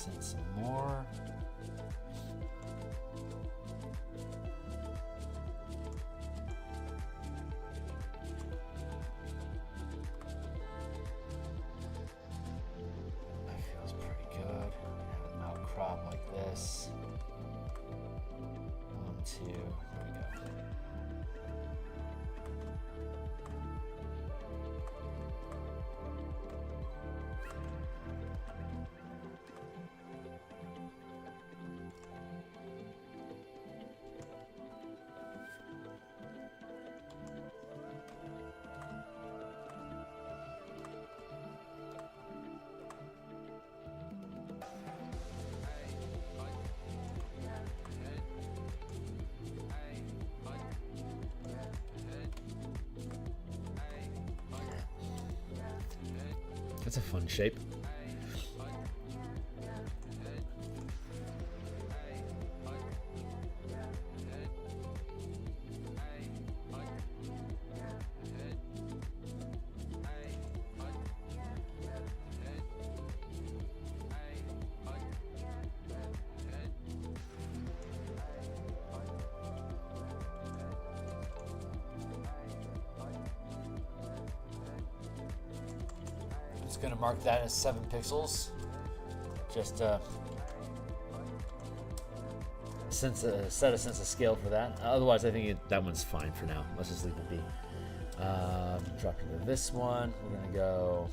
And some more. That feels pretty good. Have an outcrop like this. 1, 2. There we go. That's a fun shape. Going to mark that as 7 pixels, just set a sense of scale for that. Otherwise, I think that one's fine for now. Let's just leave it be. Dropping to this one, we're gonna go.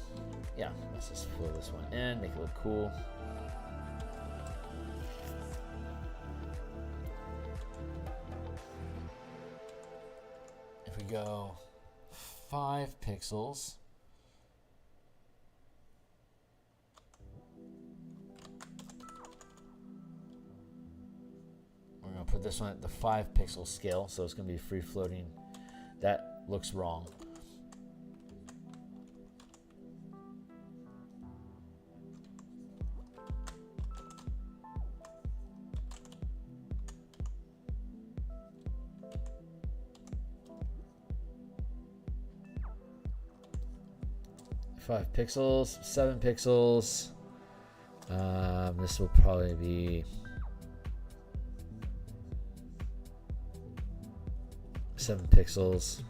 Yeah, let's just fill this one in, make it look cool. If we go 5 pixels. put this one at the 5 pixel scale, so it's going to be free floating. That looks wrong. Five pixels, 7 pixels. This will probably be 7 pixels.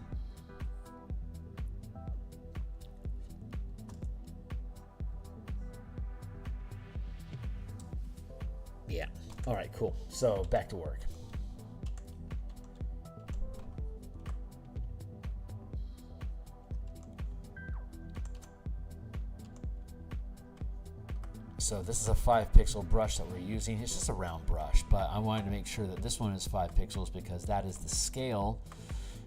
Yeah. All right, cool. So back to work. So this is a 5 pixel brush that we're using. It's just a round brush, but I wanted to make sure that this one is 5 pixels because that is the scale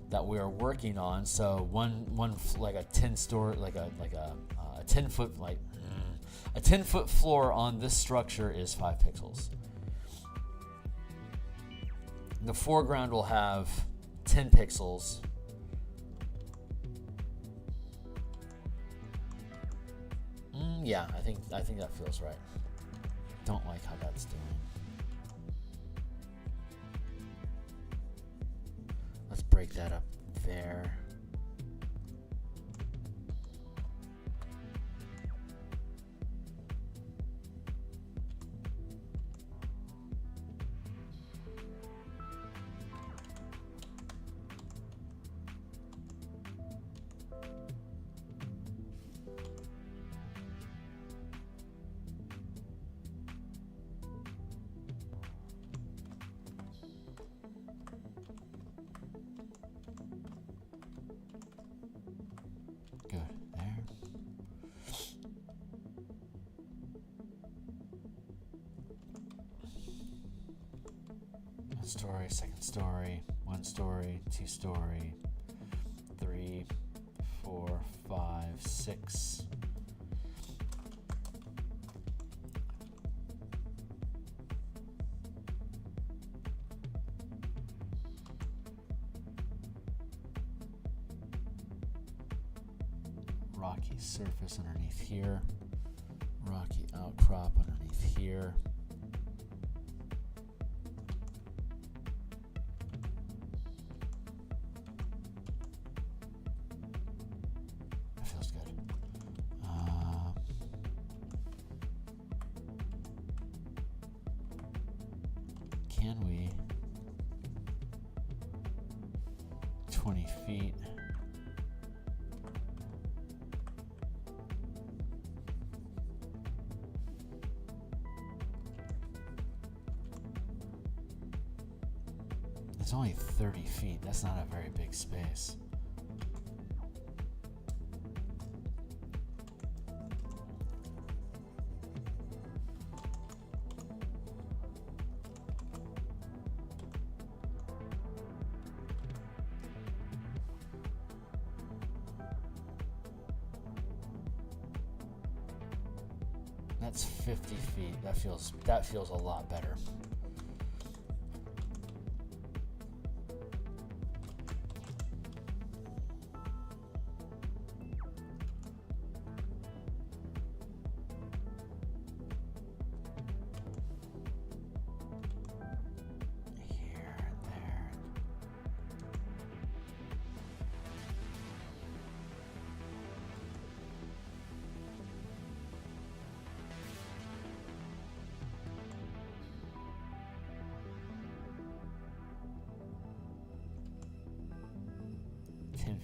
that we are working on. So one like a 10 story, like a 10 foot, like a 10 foot floor on this structure is 5 pixels. The foreground will have 10 pixels. Yeah, I think that feels right. Don't like how that's doing. Let's break that up there. Story, second story, 1 story, 2 story, 3, 4, 5, 6. Rocky surface underneath here, rocky outcrop underneath here. Can we 20 feet? It's only 30 feet. That's not a very big space. That's 50 feet. That feels a lot better.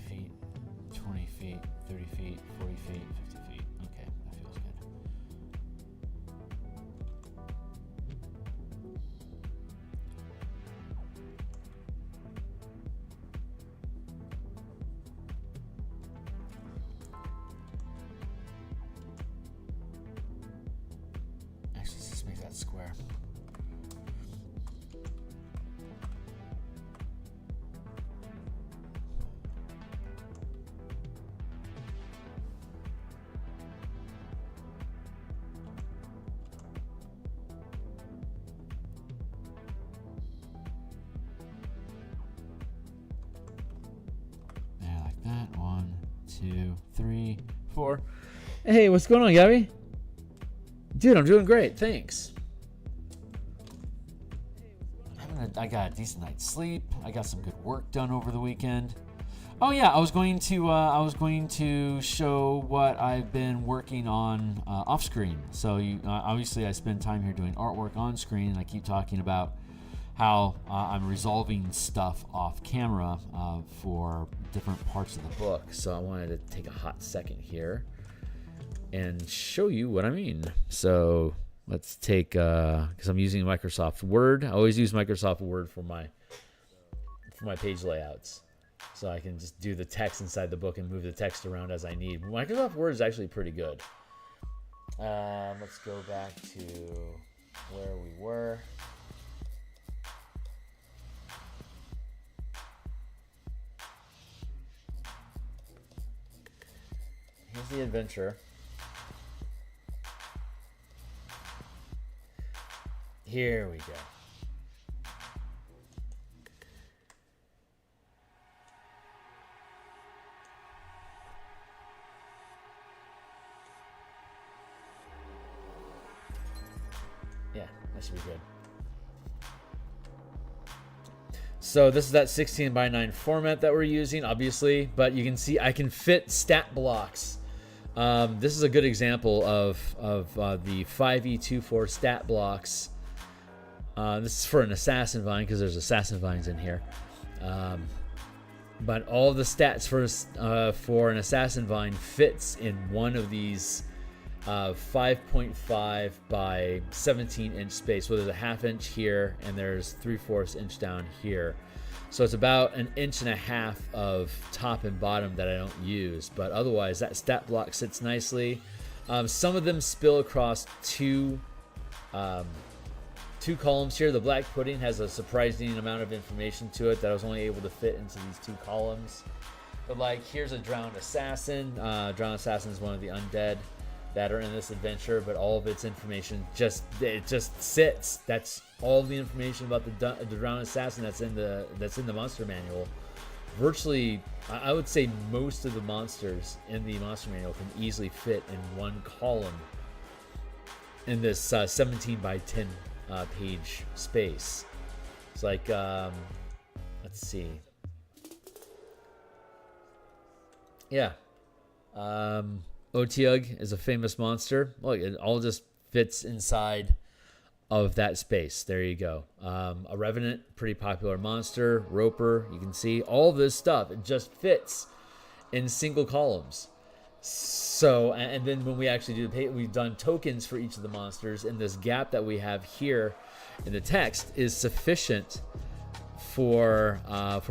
Feet, 20 feet, 30 feet, 40 feet, 50 feet. Okay, that feels good. Actually, let's just make that square. 2, 3, 4. Hey, what's going on, Gabby? Dude, I'm doing great. Thanks. I got a decent night's sleep. I got some good work done over the weekend. Oh yeah, I was going to show what I've been working on off screen. So obviously I spend time here doing artwork on screen, and I keep talking about how I'm resolving stuff off camera for different parts of the book. So I wanted to take a hot second here and show you what I mean. So let's take, because I'm using Microsoft Word. I always use Microsoft Word for my page layouts. So I can just do the text inside the book and move the text around as I need. Microsoft Word is actually pretty good. Let's go back to where we were. Here's the adventure. Here we go. Yeah, that should be good. So this is that 16 by 9 format that we're using, obviously, but you can see I can fit stat blocks. This is a good example of the 5e24 stat blocks. This is for an assassin vine because there's assassin vines in here. But all the stats for an assassin vine fits in one of these 5.5 by 17 inch space. So there's a ½ inch here and there's 3/4 inch down here. So it's about 1.5 inches of top and bottom that I don't use, but otherwise that stat block sits nicely. Some of them spill across two columns here. The black pudding has a surprising amount of information to it that I was only able to fit into these 2 columns. But like, here's a drowned assassin. Drowned assassin is one of the undead that are in this adventure, but all of its information just sits. That's all the information about the drowned assassin that's in the monster manual. Virtually, I would say most of the monsters in the monster manual can easily fit in one column in this 17 by 10 page space. It's like, let's see. Yeah. Otyugh is a famous monster. Look, it all just fits inside of that space. There you go. A Revenant, pretty popular monster. Roper, you can see all this stuff. It just fits in single columns. So, and then when we actually we've done tokens for each of the monsters, and this gap that we have here in the text is sufficient for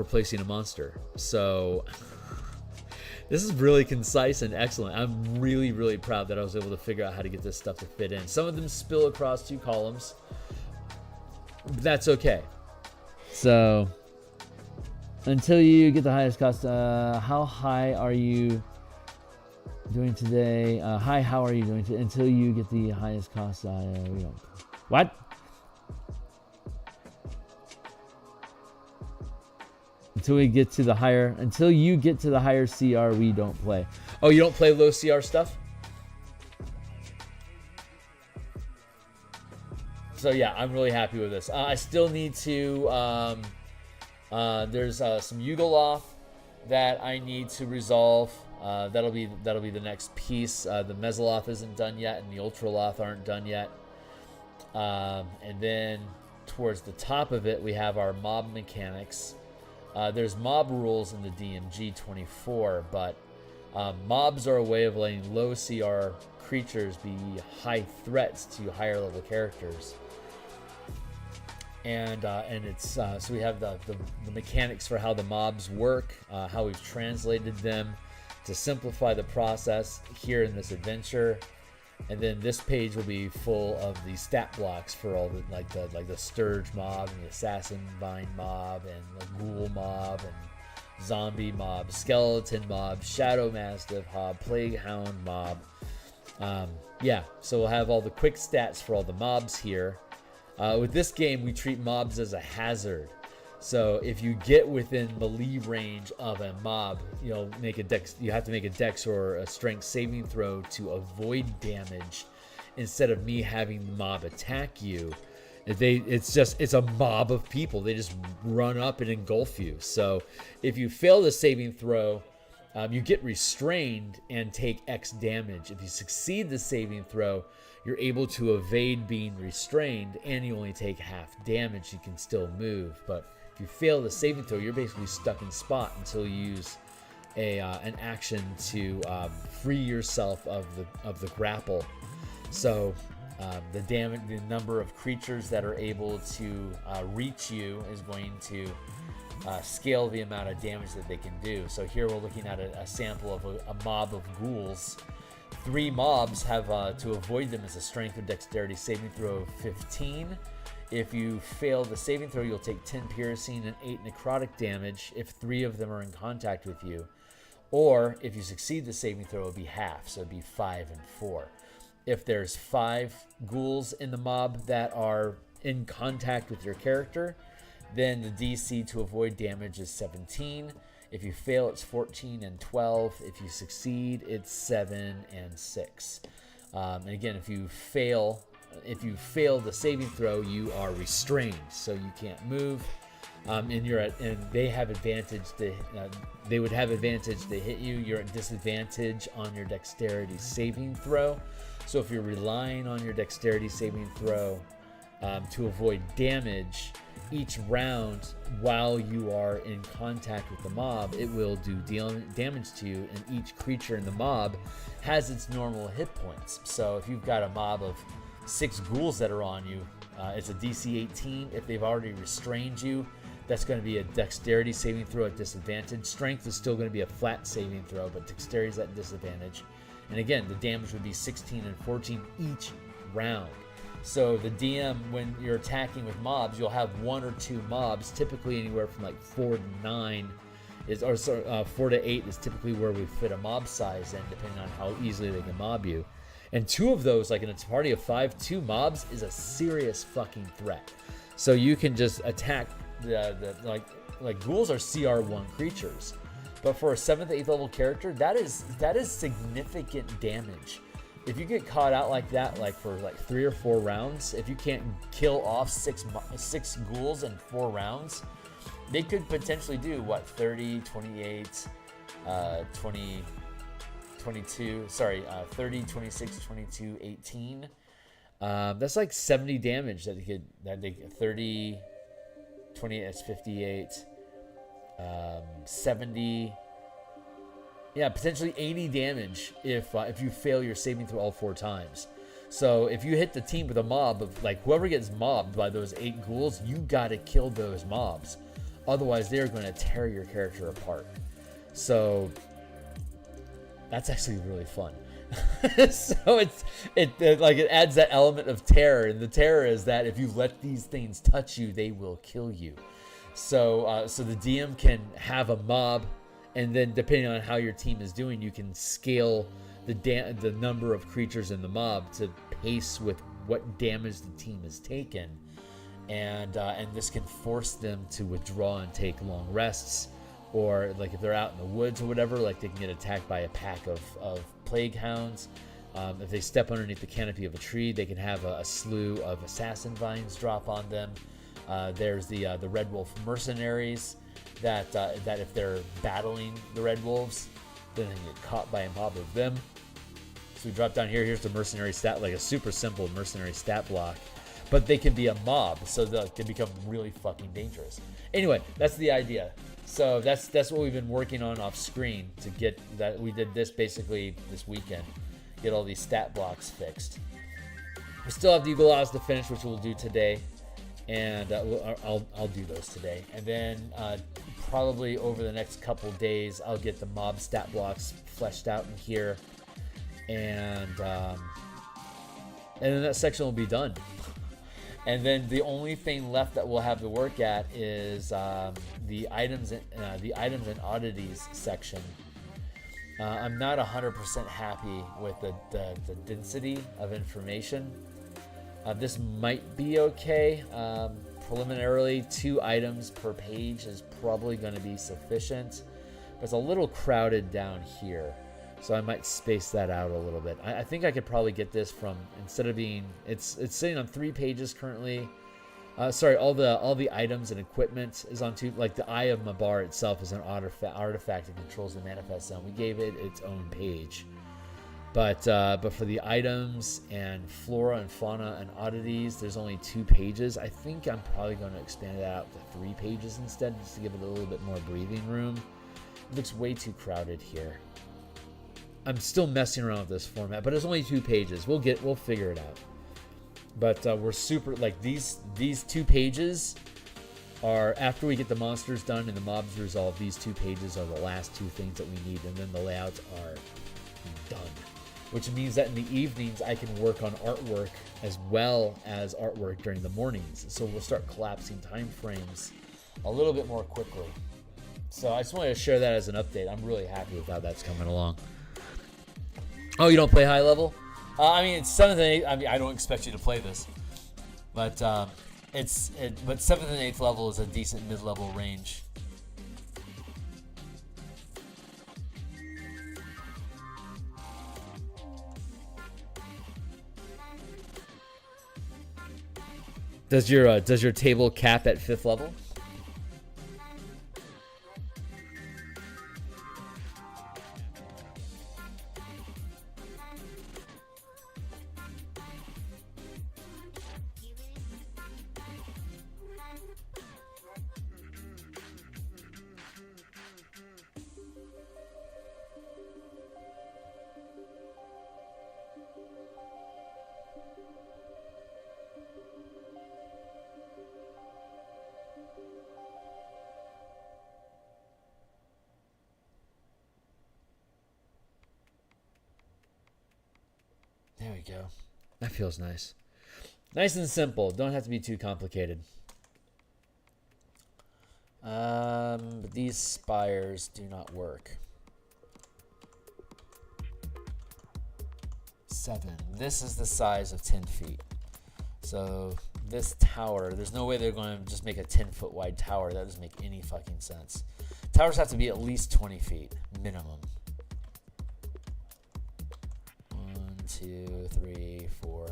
placing a monster. So this is really concise and excellent. I'm really, really proud that I was able to figure out how to get this stuff to fit in. Some of them spill across 2 columns, but that's okay. So until you get the highest cost, how high are you doing today? Hi, how are you doing today? Until you get the highest cost, we don't. What? Until you get to the higher CR, we don't play. Oh, you don't play low CR stuff? So yeah, I'm really happy with this. I still need to. There's some Yugoloth that I need to resolve. That'll be the next piece. The Mesoloth isn't done yet, and the Ultraloth aren't done yet. And then towards the top of it, we have our mob mechanics. There's mob rules in the DMG24, but mobs are a way of letting low CR creatures be high threats to higher level characters. And it's so we have the mechanics for how the mobs work, how we've translated them to simplify the process here in this adventure. And then this page will be full of the stat blocks for all the like the Sturge mob and the Assassin Vine mob and the Ghoul mob and Zombie mob, Skeleton mob, Shadow Mastiff mob, Plague Hound mob. Yeah, so we'll have all the quick stats for all the mobs here. With this game, we treat mobs as a hazard. So if you get within melee range of a mob, you'll make a dex. You have to make a dex or a strength saving throw to avoid damage, instead of me having the mob attack you. It's a mob of people. They just run up and engulf you. So if you fail the saving throw, you get restrained and take X damage. If you succeed the saving throw, you're able to evade being restrained, and you only take half damage. You can still move, but if you fail the saving throw, you're basically stuck in spot until you use an action to free yourself of the grapple. So the number of creatures that are able to reach you is going to scale the amount of damage that they can do. So here we're looking at a sample of a mob of ghouls. 3 mobs have to avoid them as a strength or dexterity saving throw of 15. If you fail the saving throw, you'll take 10 piercing and 8 necrotic damage if 3 of them are in contact with you. Or if you succeed the saving throw, it'll be half, so it'd be 5 and 4. If there's 5 ghouls in the mob that are in contact with your character, then the DC to avoid damage is 17. If you fail, it's 14 and 12. If you succeed, it's 7 and 6. And again, if you fail the saving throw, you are restrained, so you can't move. And they have advantage. They would have advantage to hit you. You're at disadvantage on your dexterity saving throw. So if you're relying on your dexterity saving throw to avoid damage, each round while you are in contact with the mob, it will do damage to you, and each creature in the mob has its normal hit points. So if you've got a mob of 6 ghouls that are on you, it's a DC 18. If they've already restrained you, that's going to be a dexterity saving throw at disadvantage. Strength is still going to be a flat saving throw, but dexterity is at disadvantage. And again, the damage would be 16 and 14 each round. So the DM, when you're attacking with mobs, you'll have 1 or 2 mobs, typically anywhere from like 4 to 9, 4 to 8 is typically where we fit a mob size in, depending on how easily they can mob you. And 2 of those, like in a party of 5, 2 mobs is a serious fucking threat. So you can just attack like ghouls are CR1 creatures, but for a 7th, 8th level character, that is significant damage. If you get caught out like that, like for like 3 or 4 rounds, if you can't kill off 6 ghouls in 4 rounds, they could potentially do what, 30, 28, 20, 22. Sorry, 30, 26, 22, 18. That's like 70 damage that they could 30, 28. That's 58. 70. Yeah, potentially 80 damage if you fail your saving throw all 4 times. So if you hit the team with a mob of like whoever gets mobbed by those 8 ghouls, you gotta kill those mobs. Otherwise, they're going to tear your character apart. So that's actually really fun. So it adds that element of terror, and the terror is that if you let these things touch you, they will kill you. So the DM can have a mob, and then depending on how your team is doing, you can scale the number of creatures in the mob to pace with what damage the team has taken, and this can force them to withdraw and take long rests, or like if they're out in the woods or whatever, like they can get attacked by a pack of plague hounds. If they step underneath the canopy of a tree, they can have a slew of assassin vines drop on them. There's the Red Wolf mercenaries that if they're battling the Red Wolves, then they get caught by a mob of them. So we drop down here. Here's the mercenary stat, like a super simple mercenary stat block, but they can be a mob, so they can become really fucking dangerous. Anyway, that's the idea. So that's what we've been working on off screen to get that. We did this basically this weekend, get all these stat blocks fixed. We still have the Eagle Eyes to finish, which we'll do today, and I'll do those today. And then probably over the next couple days, I'll get the mob stat blocks fleshed out in here, and then that section will be done. And then the only thing left that we'll have to work at is the items and oddities section. I'm not 100% happy with the density of information. This might be okay. preliminarily 2 items per page is probably going to be sufficient. But it's a little crowded down here, so I might space that out a little bit. I think I could probably get this from, instead of being, it's sitting on 3 pages currently. Sorry, all the items and equipment is on 2. Like the Eye of Mabar itself is an artifact that controls the manifest zone. We gave it its own page. But for the items and flora and fauna and oddities, there's only 2 pages. I think I'm probably going to expand that out to 3 pages instead, just to give it a little bit more breathing room. It looks way too crowded here. I'm still messing around with this format, but it's only 2 pages. We'll figure it out. But we're super, like, these 2 pages are, after we get the monsters done and the mobs resolved, these 2 pages are the last 2 things that we need, and then the layouts are done. Which means that in the evenings I can work on artwork as well as artwork during the mornings. So we'll start collapsing time frames a little bit more quickly. So I just wanted to share that as an update. I'm really happy with how that's coming along. Oh, you don't play high level? I mean, it's 7th and 8th. I mean, I don't expect you to play this, but but 7th and 8th level is a decent mid-level range. Does your table cap at 5th level? There we go. That feels nice. Nice and simple. Don't have to be too complicated. But these spires do not work. 7. This is the size of 10 feet. So this tower, there's no way they're going to just make a 10-foot wide tower. That doesn't make any fucking sense. Towers have to be at least 20 feet minimum. 1, 2, 3, 4.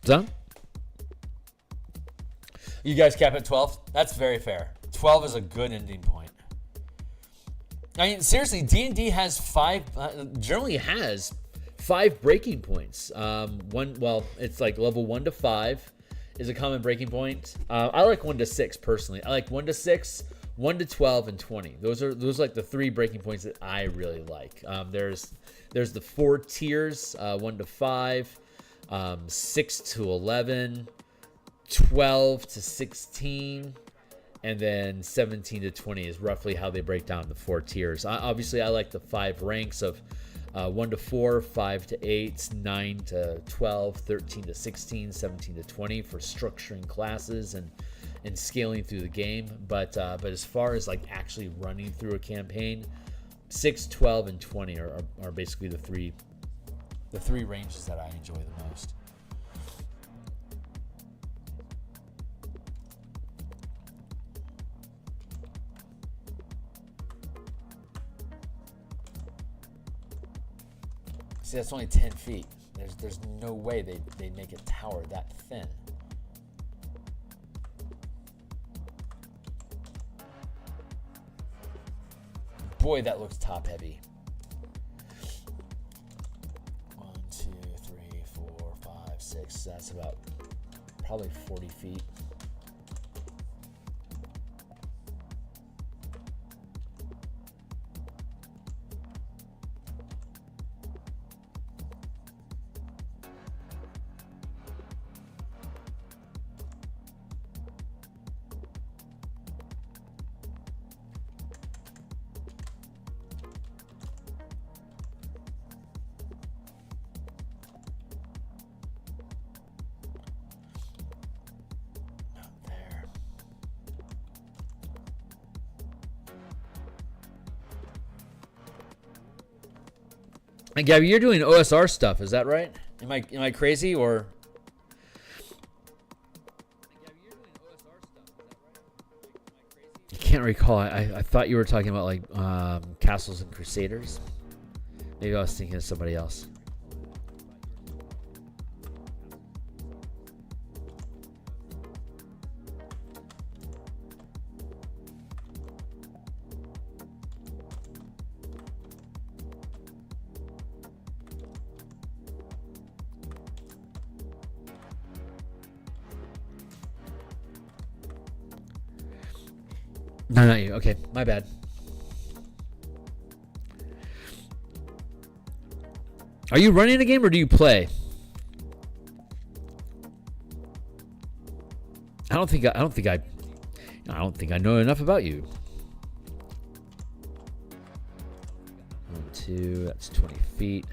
Done? You guys cap at 12? That's very fair. 12 is a good ending point. I mean, seriously, D&D has 5, generally has 5 breaking points. Well, it's like level 1 to 5 is a common breaking point. I like 1 to 6 personally. I like 1 to 6, 1 to 12, and 20. Those are like the 3 breaking points that I really like. There's the 4 tiers, 1 to 5, 6 to 11, 12 to 16. And then 17 to 20 is roughly how they break down the 4 tiers. Obviously, I like the 5 ranks of 1 to 4, 5 to 8, 9 to 12, 13 to 16, 17 to 20 for structuring classes and scaling through the game. But as far as like actually running through a campaign, 6, 12, and 20 are basically the three ranges that I enjoy the most. See, that's only 10 feet. There's no way they make a tower that thin. Boy, that looks top heavy. 1, 2, 3, 4, 5, 6. That's about probably 40 feet. And Gabby, you're doing OSR stuff, is that right? Am I crazy or? I can't recall. I thought you were talking about like Castles and Crusaders. Maybe I was thinking of somebody else. No, not you. Okay, my bad. Are you running a game or do you play? I don't think I know enough about you. 1, 2, that's 20 feet.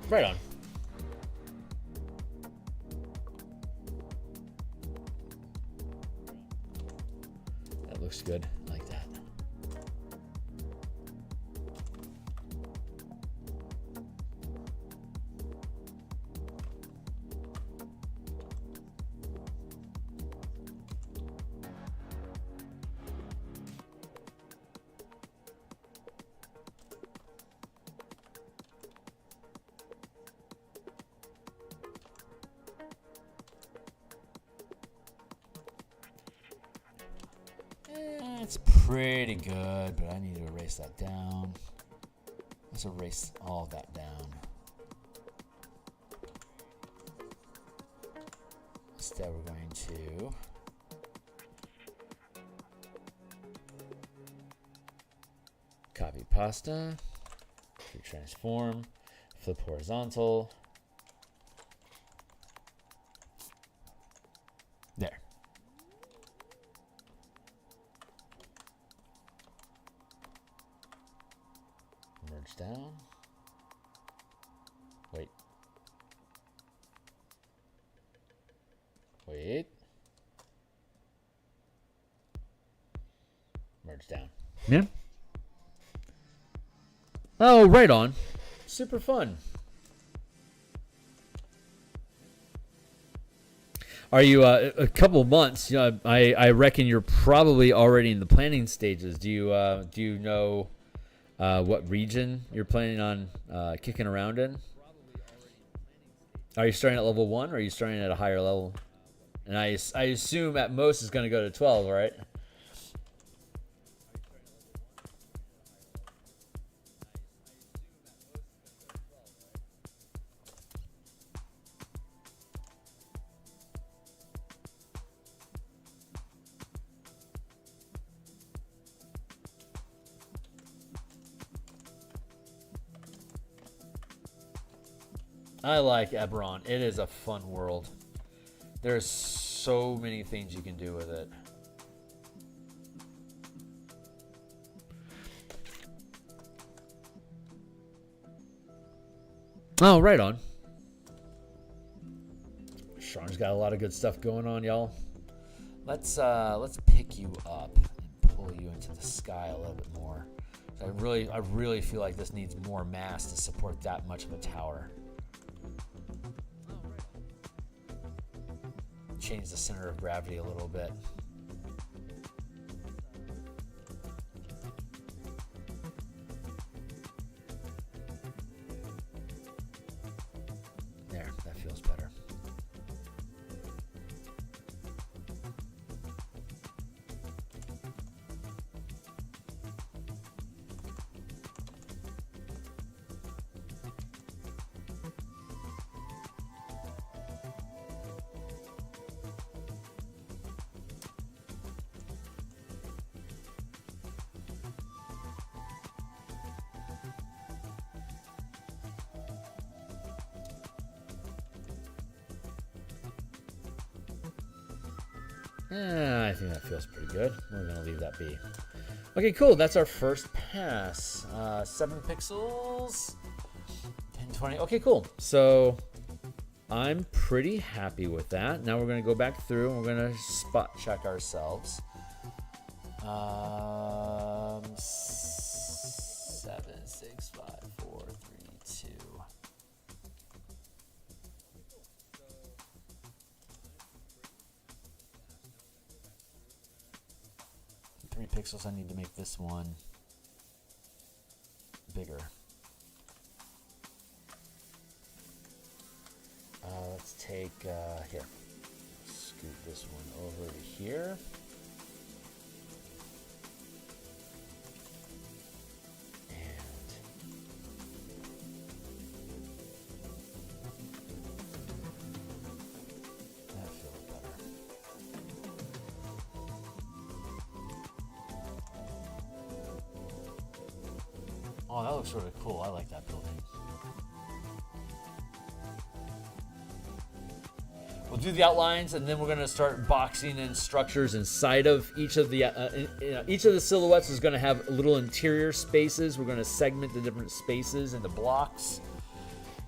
Right on. That looks good. I like that. It's pretty good, but I need to erase that down. Let's erase all of that down. Instead, we're going to copy pasta, transform, flip horizontal. There. Merge down. Wait. Merge down. Yeah. Oh, right on. Super fun. Are you a couple months? You know, I reckon you're probably already in the planning stages. Do you know what region you're planning on kicking around in? Are you starting at level 1 or are you starting at a higher level? And I assume at most it's going to go to 12, right? I like Eberron. It is a fun world. There's so many things you can do with it. Oh, right on. Sean's got a lot of good stuff going on, y'all. Let's pick you up and pull you into the sky a little bit more. So I really feel like this needs more mass to support that much of a tower. Change the center of gravity a little bit. There, that feels better. I think that feels pretty good. We're going to leave that be. Okay, cool. That's our first pass. 7 pixels. 10, 20. Okay, cool. So I'm pretty happy with that. Now we're going to go back through and we're going to spot check ourselves. 7, 6, 5, 4, 3, 2. Three pixels. I need to make this one bigger. Let's take here. Scoot this one over to here. Oh, that looks really cool. I like that building. We'll do the outlines, and then we're going to start boxing in structures inside of each of the each of the silhouettes is going to have little interior spaces. We're going to segment the different spaces into blocks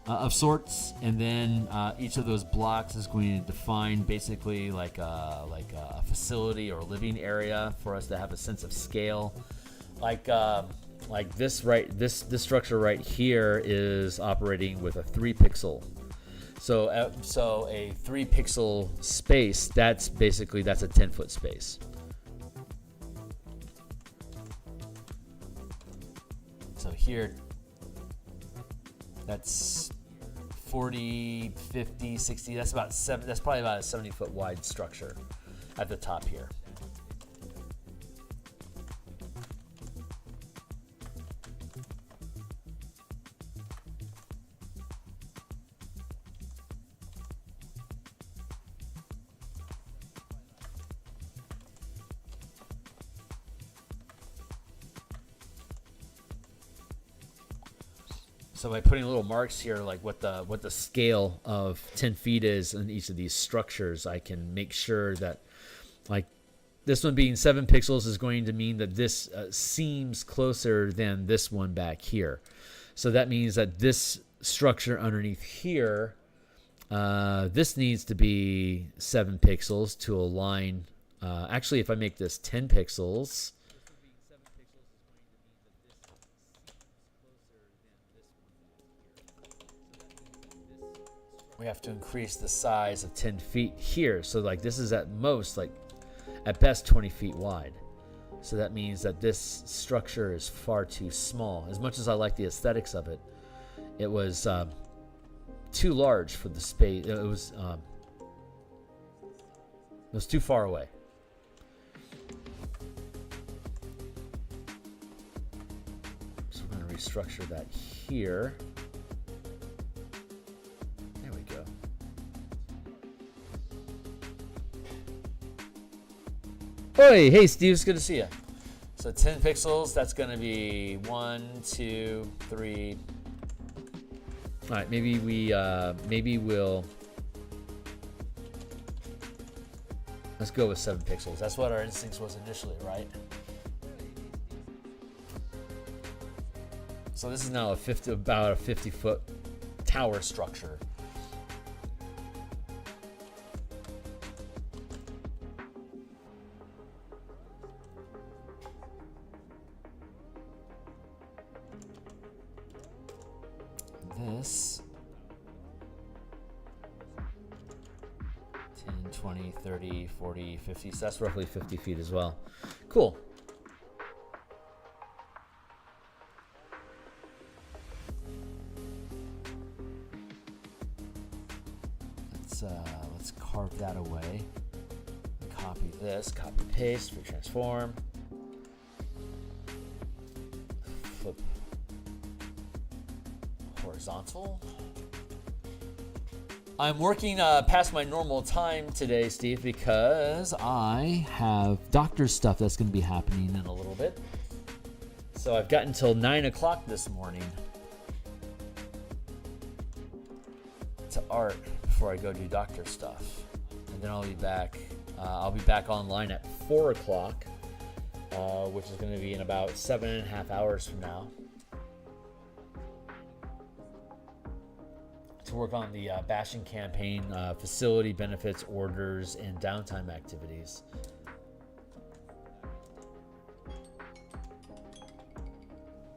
of sorts, and then each of those blocks is going to define basically like a facility or living area for us to have a sense of scale, like this structure right here is operating with a 3 pixel. So a 3 pixel space, that's a 10-foot space. So here, that's 40, 50, 60. That's probably about a 70-foot wide structure at the top here. So by putting little marks here, like what the scale of 10 feet is in each of these structures, I can make sure that, like, this one being 7 pixels is going to mean that this seems closer than this one back here. So that means that this structure underneath here, this needs to be 7 pixels to align. Actually, if I make this 10 pixels, we have to increase the size of 10 feet here. So like this is at most, like at best 20 feet wide. So that means that this structure is far too small. As much as I like the aesthetics of it, it was too large for the space. It was too far away. So we're going to restructure that here. Hey Steve, it's good to see you. So 10 pixels, that's going to be 1, 2, 3. All right, maybe we'll let's go with 7 pixels. That's what our instincts was initially, right? So this is now about a 50-foot tower structure. This 10, 20, 30, 40, 50, so that's roughly 50 feet as well. Cool. Let's carve that away. Copy this, copy paste, retransform. Flip horizontal. I'm working past my normal time today, Steve, because I have doctor stuff that's going to be happening in a little bit. So I've got until 9 o'clock this morning to art before I go do doctor stuff. And then I'll be back I'll be back online at 4 o'clock, which is going to be in about 7.5 hours from now, to work on the bashing campaign, facility benefits, orders, and downtime activities.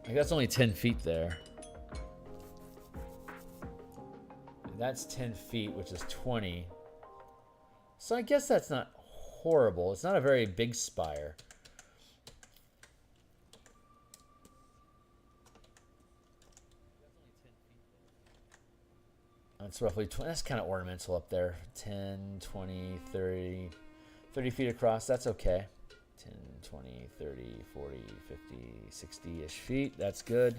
I guess only 10 feet there. That's 10 feet, which is 20. So I guess that's not horrible. It's not a very big spire. That's roughly 20. That's kind of ornamental up there. 10, 20, 30, 30 feet across. That's okay. 10, 20, 30, 40, 50, 60-ish feet. That's good.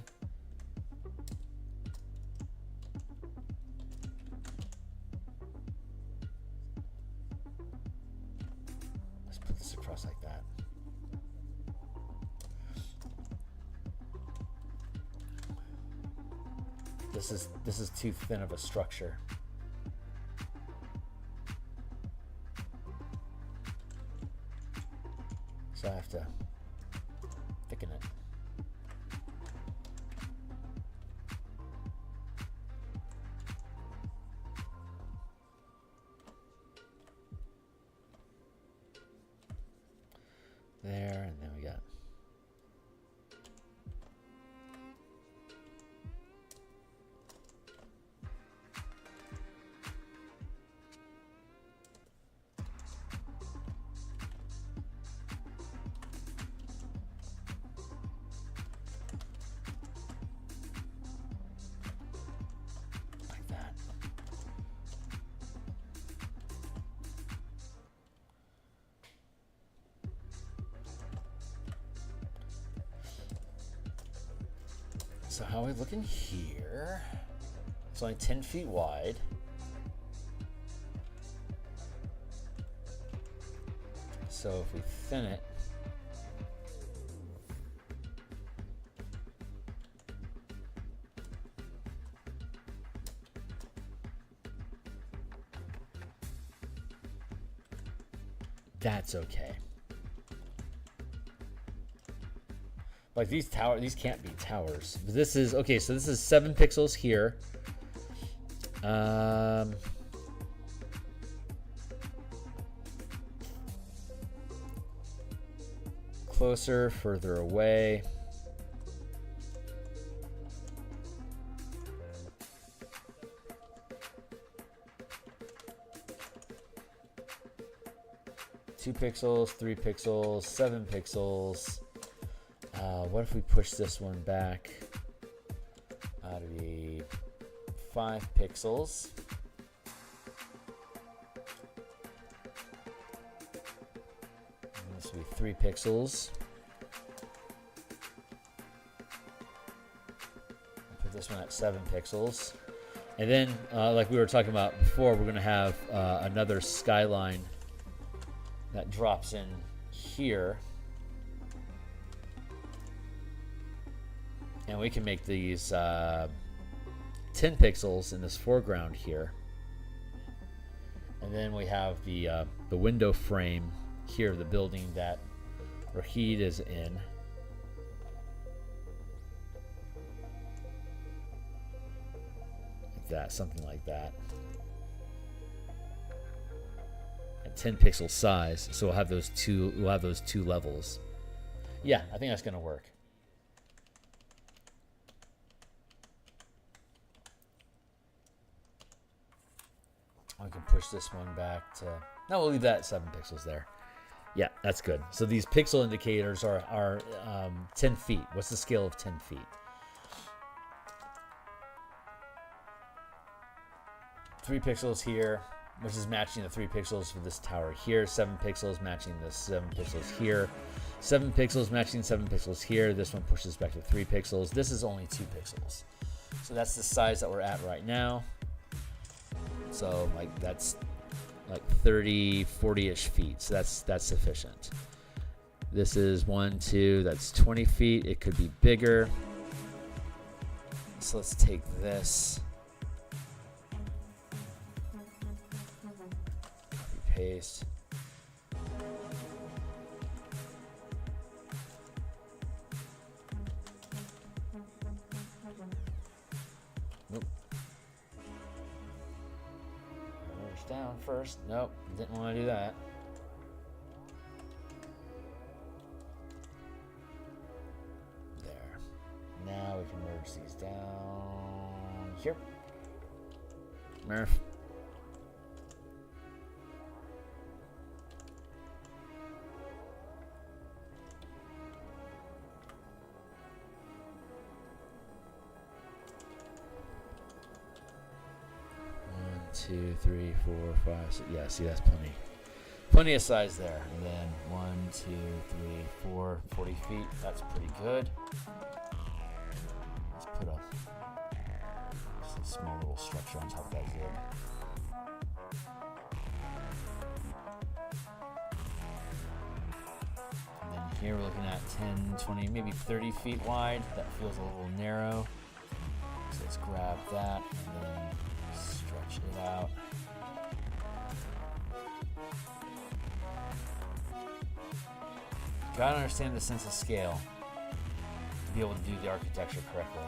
Let's put this across like that. This is too thin of a structure. So I have to thicken it. There, and then we got like that. So how are we looking here? It's only 10 feet wide. So if we thin it, that's okay. Like these can't be towers. But this is okay. So this is 7 pixels here. Closer, further away. Two pixels, 3 pixels, 7 pixels. What if we push this one back? To be 5 pixels. And this will be 3 pixels. Put this one at 7 pixels. And then, like we were talking about before, we're going to have another skyline that drops in here. And we can make these 10 pixels in this foreground here. And then we have the window frame here, the building that Rahid is in. Like that, something like that. At 10 pixel size, so we'll have those two levels. Yeah, I think that's gonna work. I can push this one back to... No, we'll leave that at 7 pixels there. Yeah, that's good. So these pixel indicators are 10 feet. What's the scale of 10 feet? 3 pixels here, which is matching the 3 pixels for this tower here. 7 pixels matching the 7 pixels here. 7 pixels matching 7 pixels here. This one pushes back to 3 pixels. This is only 2 pixels. So that's the size that we're at right now. So like that's like 30, 40-ish feet. So that's sufficient. This is 1, 2, that's 20 feet. It could be bigger. So let's take this. Copy, paste. down first. Nope, didn't want to do that. There. Now we can merge these down here. Murph. Two, 3, 4, 5, 6. Yeah, see, that's plenty of size there. And then 1, 2, 3, 4, 40 feet. That's pretty good. Let's put just a small little structure on top of that zig. And then here we're looking at 10, 20, maybe 30 feet wide. That feels a little narrow. So let's grab that and then stretch it out. Gotta understand the sense of scale to be able to do the architecture correctly.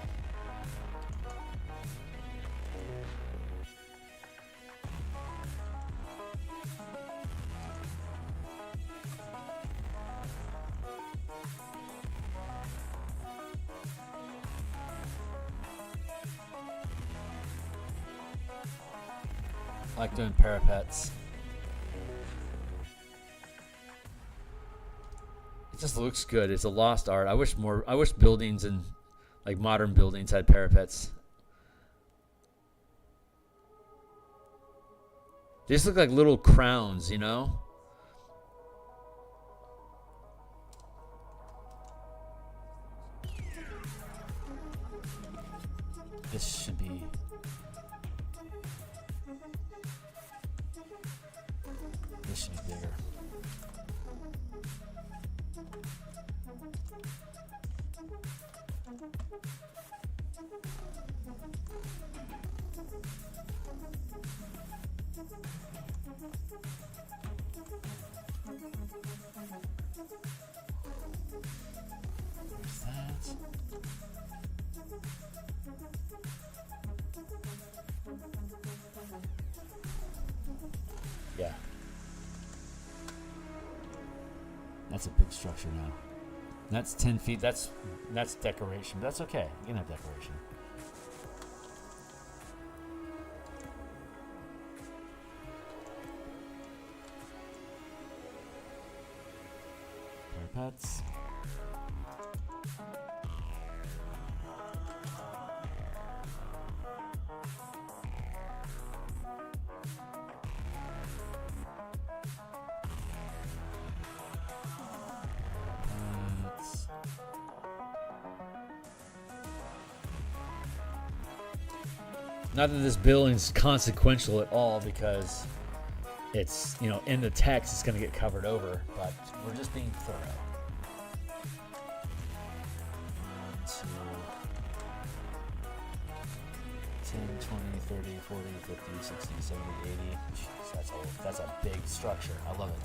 I like doing parapets. It just looks good. It's a lost art. I wish buildings and like modern buildings had parapets. They just look like little crowns, you know? This should be bigger. There's that. Yeah. That's a big structure now. That's 10 feet. That's decoration. But that's okay. You can have decoration. Parapets. Not that this building's consequential at all because it's, you know, in the text it's going to get covered over, but we're just being thorough. 1, 2, 10, 20, 30, 40, 50, 60, 70, 80. Jeez, that's a big structure. I love it.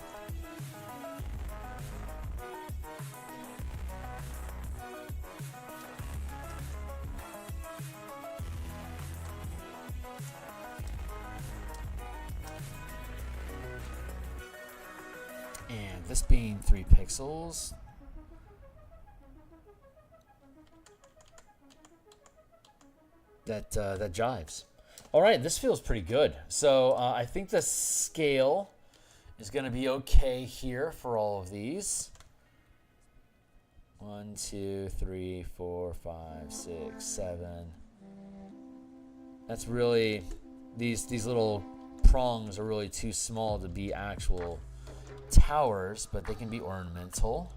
And this being 3 pixels, that jives. All right, this feels pretty good. So I think the scale is going to be okay here for all of these. 1, 2, 3, 4, 5, 6, 7. That's really, these little prongs are really too small to be actual towers, but they can be ornamental.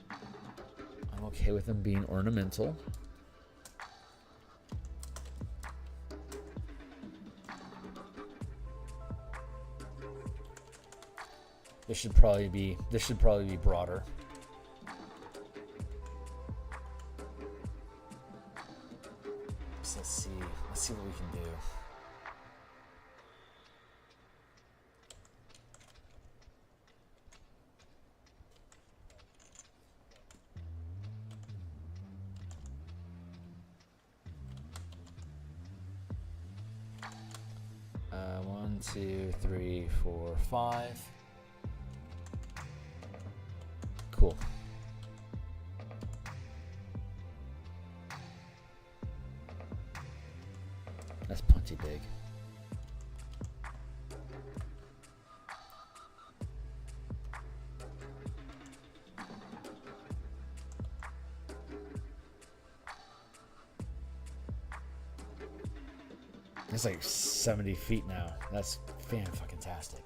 I'm okay with them being ornamental. This should probably be broader. So let's see what we can do. 2, 3, 4, 5. Cool. That's plenty big. It's like 70 feet now. That's fan-fucking-tastic.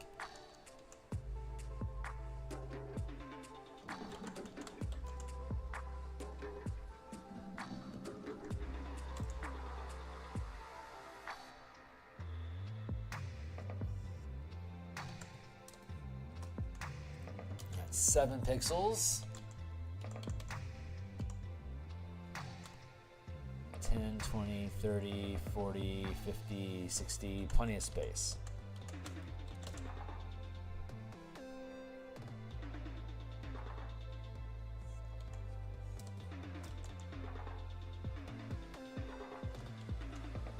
That's 7 pixels. 10, 20, 30, 40, 50, 60, plenty of space.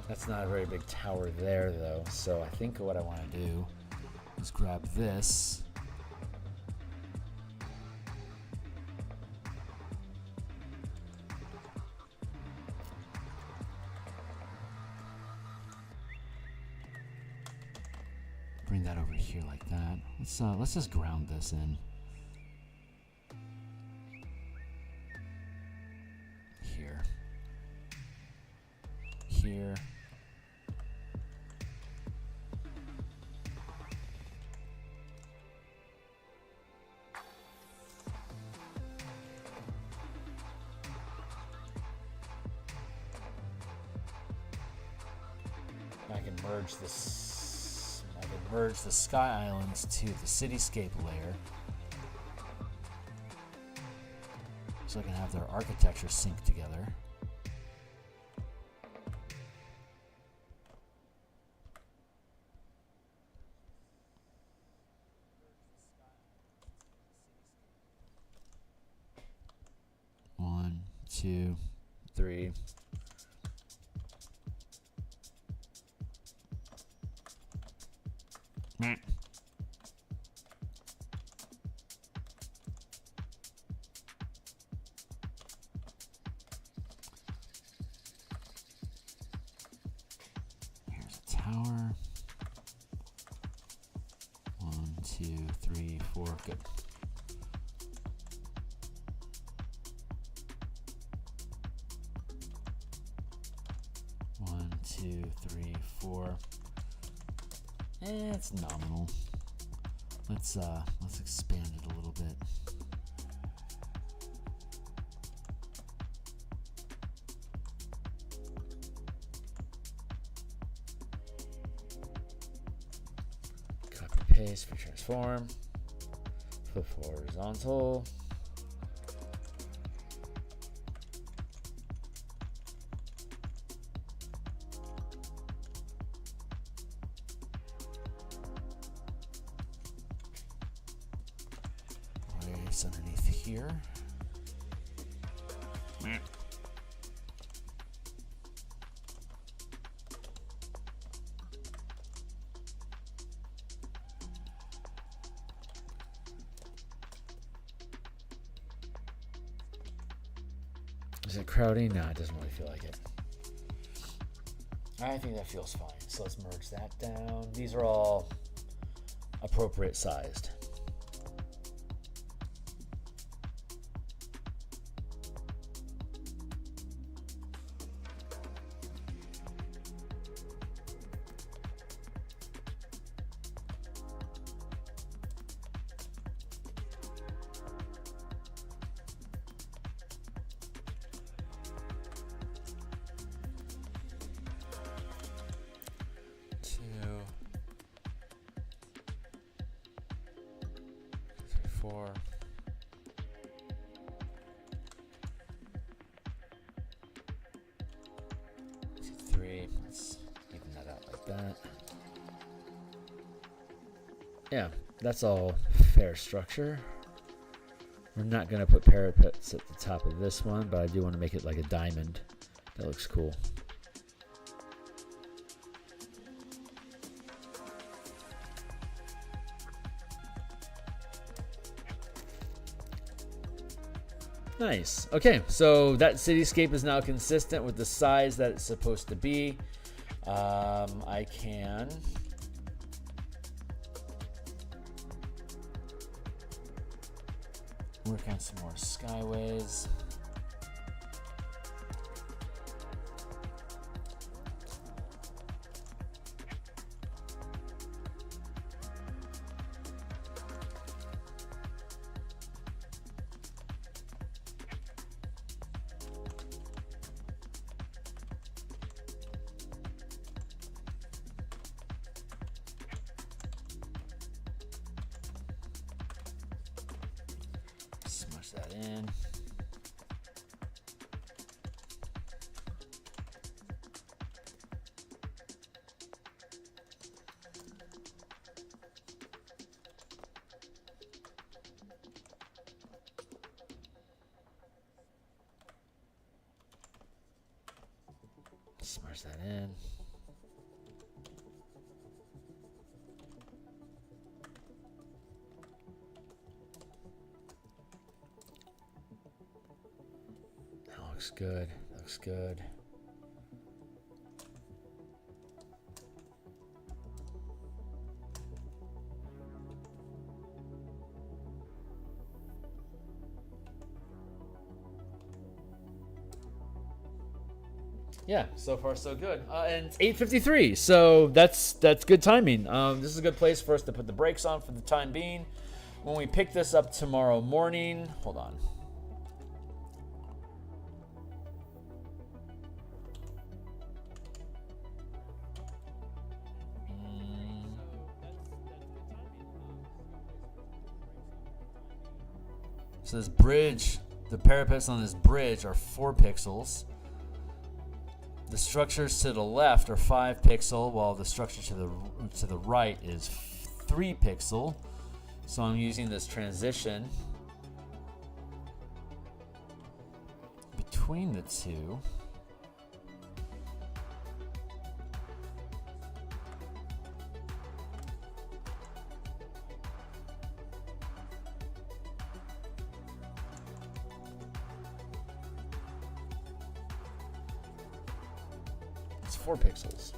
That's not a very big tower there, though, so I think what I want to do is grab this. Bring that over here like that. Let's just ground this in. Here. Here. I can merge this. I can merge the sky islands to the cityscape layer, so I can have their architecture sync together. One, two, three. Here's a tower. 1, 2, 3, 4. Good. One, 2, 3, 4. It's nominal. Let's expand it a little bit. Copy paste for transform. Flip horizontal. Underneath here. Is it crowding? No, it doesn't really feel like it. I think that feels fine. So let's merge that down. These are all appropriate sized. Four. Three. Let's even that out like that. Yeah, that's all fair structure. We're not going to put parapets at the top of this one, but I do want to make it like a diamond. That looks cool. Nice. Okay, so that cityscape is now consistent with the size that it's supposed to be. I can work on some more skyways. Smush that in. Smush that in. Looks good. Looks good. Yeah, so far so good. And it's 8:53, so that's good timing. This is a good place for us to put the brakes on for the time being. When we pick this up tomorrow morning, hold on. So this bridge, the parapets on this bridge are 4 pixels. The structures to the left are 5 pixel, while the structure to the right is 3 pixel. So I'm using this transition between the two. It's 4 pixels.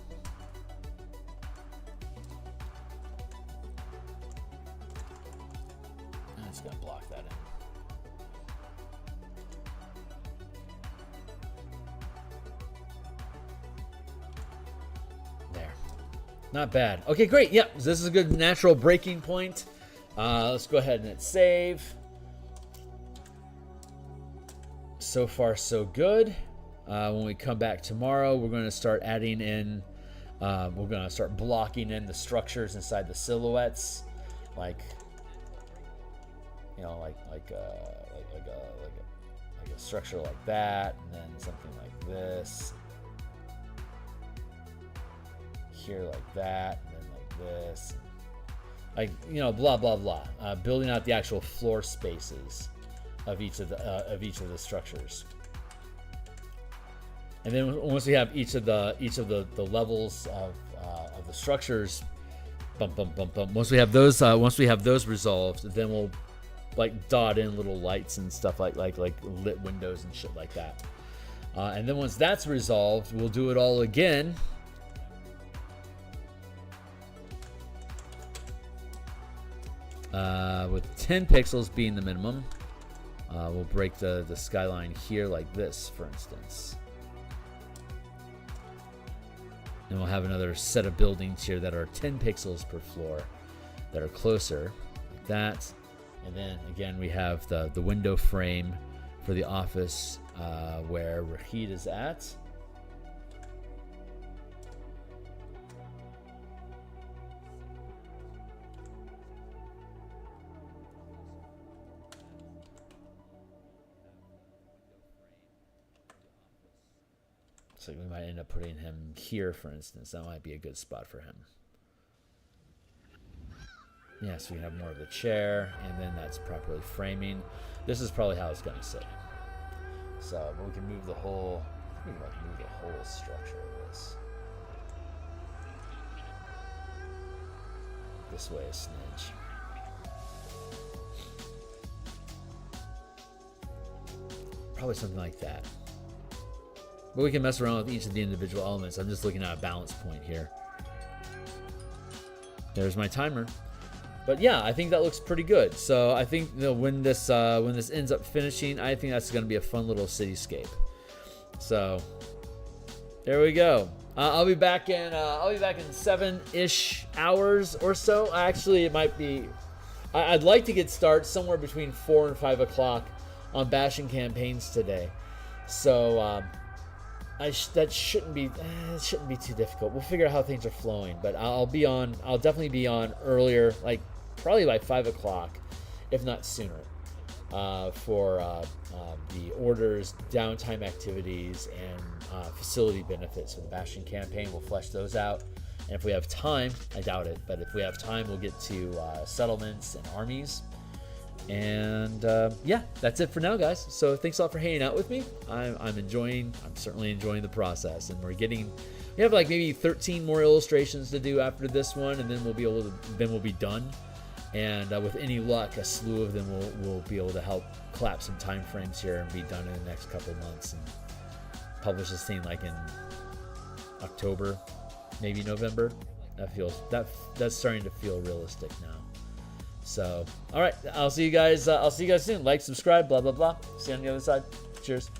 I'm just gonna block that in. There. Not bad. Okay, great. Yep, this is a good natural breaking point. Let's go ahead and hit save. So far, so good. When we come back tomorrow, we're going to start adding in, we're going to start blocking in the structures inside the silhouettes, like, you know, like a structure like that, and then something like this, here like that, and then like this, like, you know, blah blah blah. Building out the actual floor spaces of each of the structures. And then once we have each of the levels of the structures, once we have those resolved, then we'll like dot in little lights and stuff like lit windows and shit like that. And then once that's resolved, we'll do it all again. With 10 pixels being the minimum, we'll break the skyline here like this, for instance. And we'll have another set of buildings here that are 10 pixels per floor that are closer, like that. And then again, we have the window frame for the office where Rahid is at. So we might end up putting him here, for instance. That might be a good spot for him. Yeah, so we have more of the chair, and then that's properly framing. This is probably how it's going to sit. So, but we can move the whole, we can move the whole structure of this. This way a smidge. Probably something like that. But we can mess around with each of the individual elements. I'm just looking at a balance point here. There's my timer. But yeah, I think that looks pretty good. So I think, you know, when this ends up finishing, I think that's going to be a fun little cityscape. So there we go. I'll be back in 7-ish hours or so. Actually, it might be. I'd like to get started somewhere between 4 and 5 o'clock on bashing campaigns today. So that shouldn't be too difficult. We'll figure out how things are flowing. But I'll definitely be on earlier, like probably by 5 o'clock, if not sooner, for the orders, downtime activities, and facility benefits for the Bastion campaign. We'll flesh those out. And if we have time, I doubt it, but if we have time, we'll get to settlements and armies. And yeah, that's it for now, guys. So thanks a lot for hanging out with me. I'm certainly enjoying the process, and we have like maybe 13 more illustrations to do after this one, and then we'll be done. And with any luck, a slew of them will be able to help collapse some time frames here and be done in the next couple of months and publish this thing like in October, maybe November. That's starting to feel realistic now. So, all right, I'll see you guys soon. Like, subscribe, blah blah blah. See you on the other side. Cheers.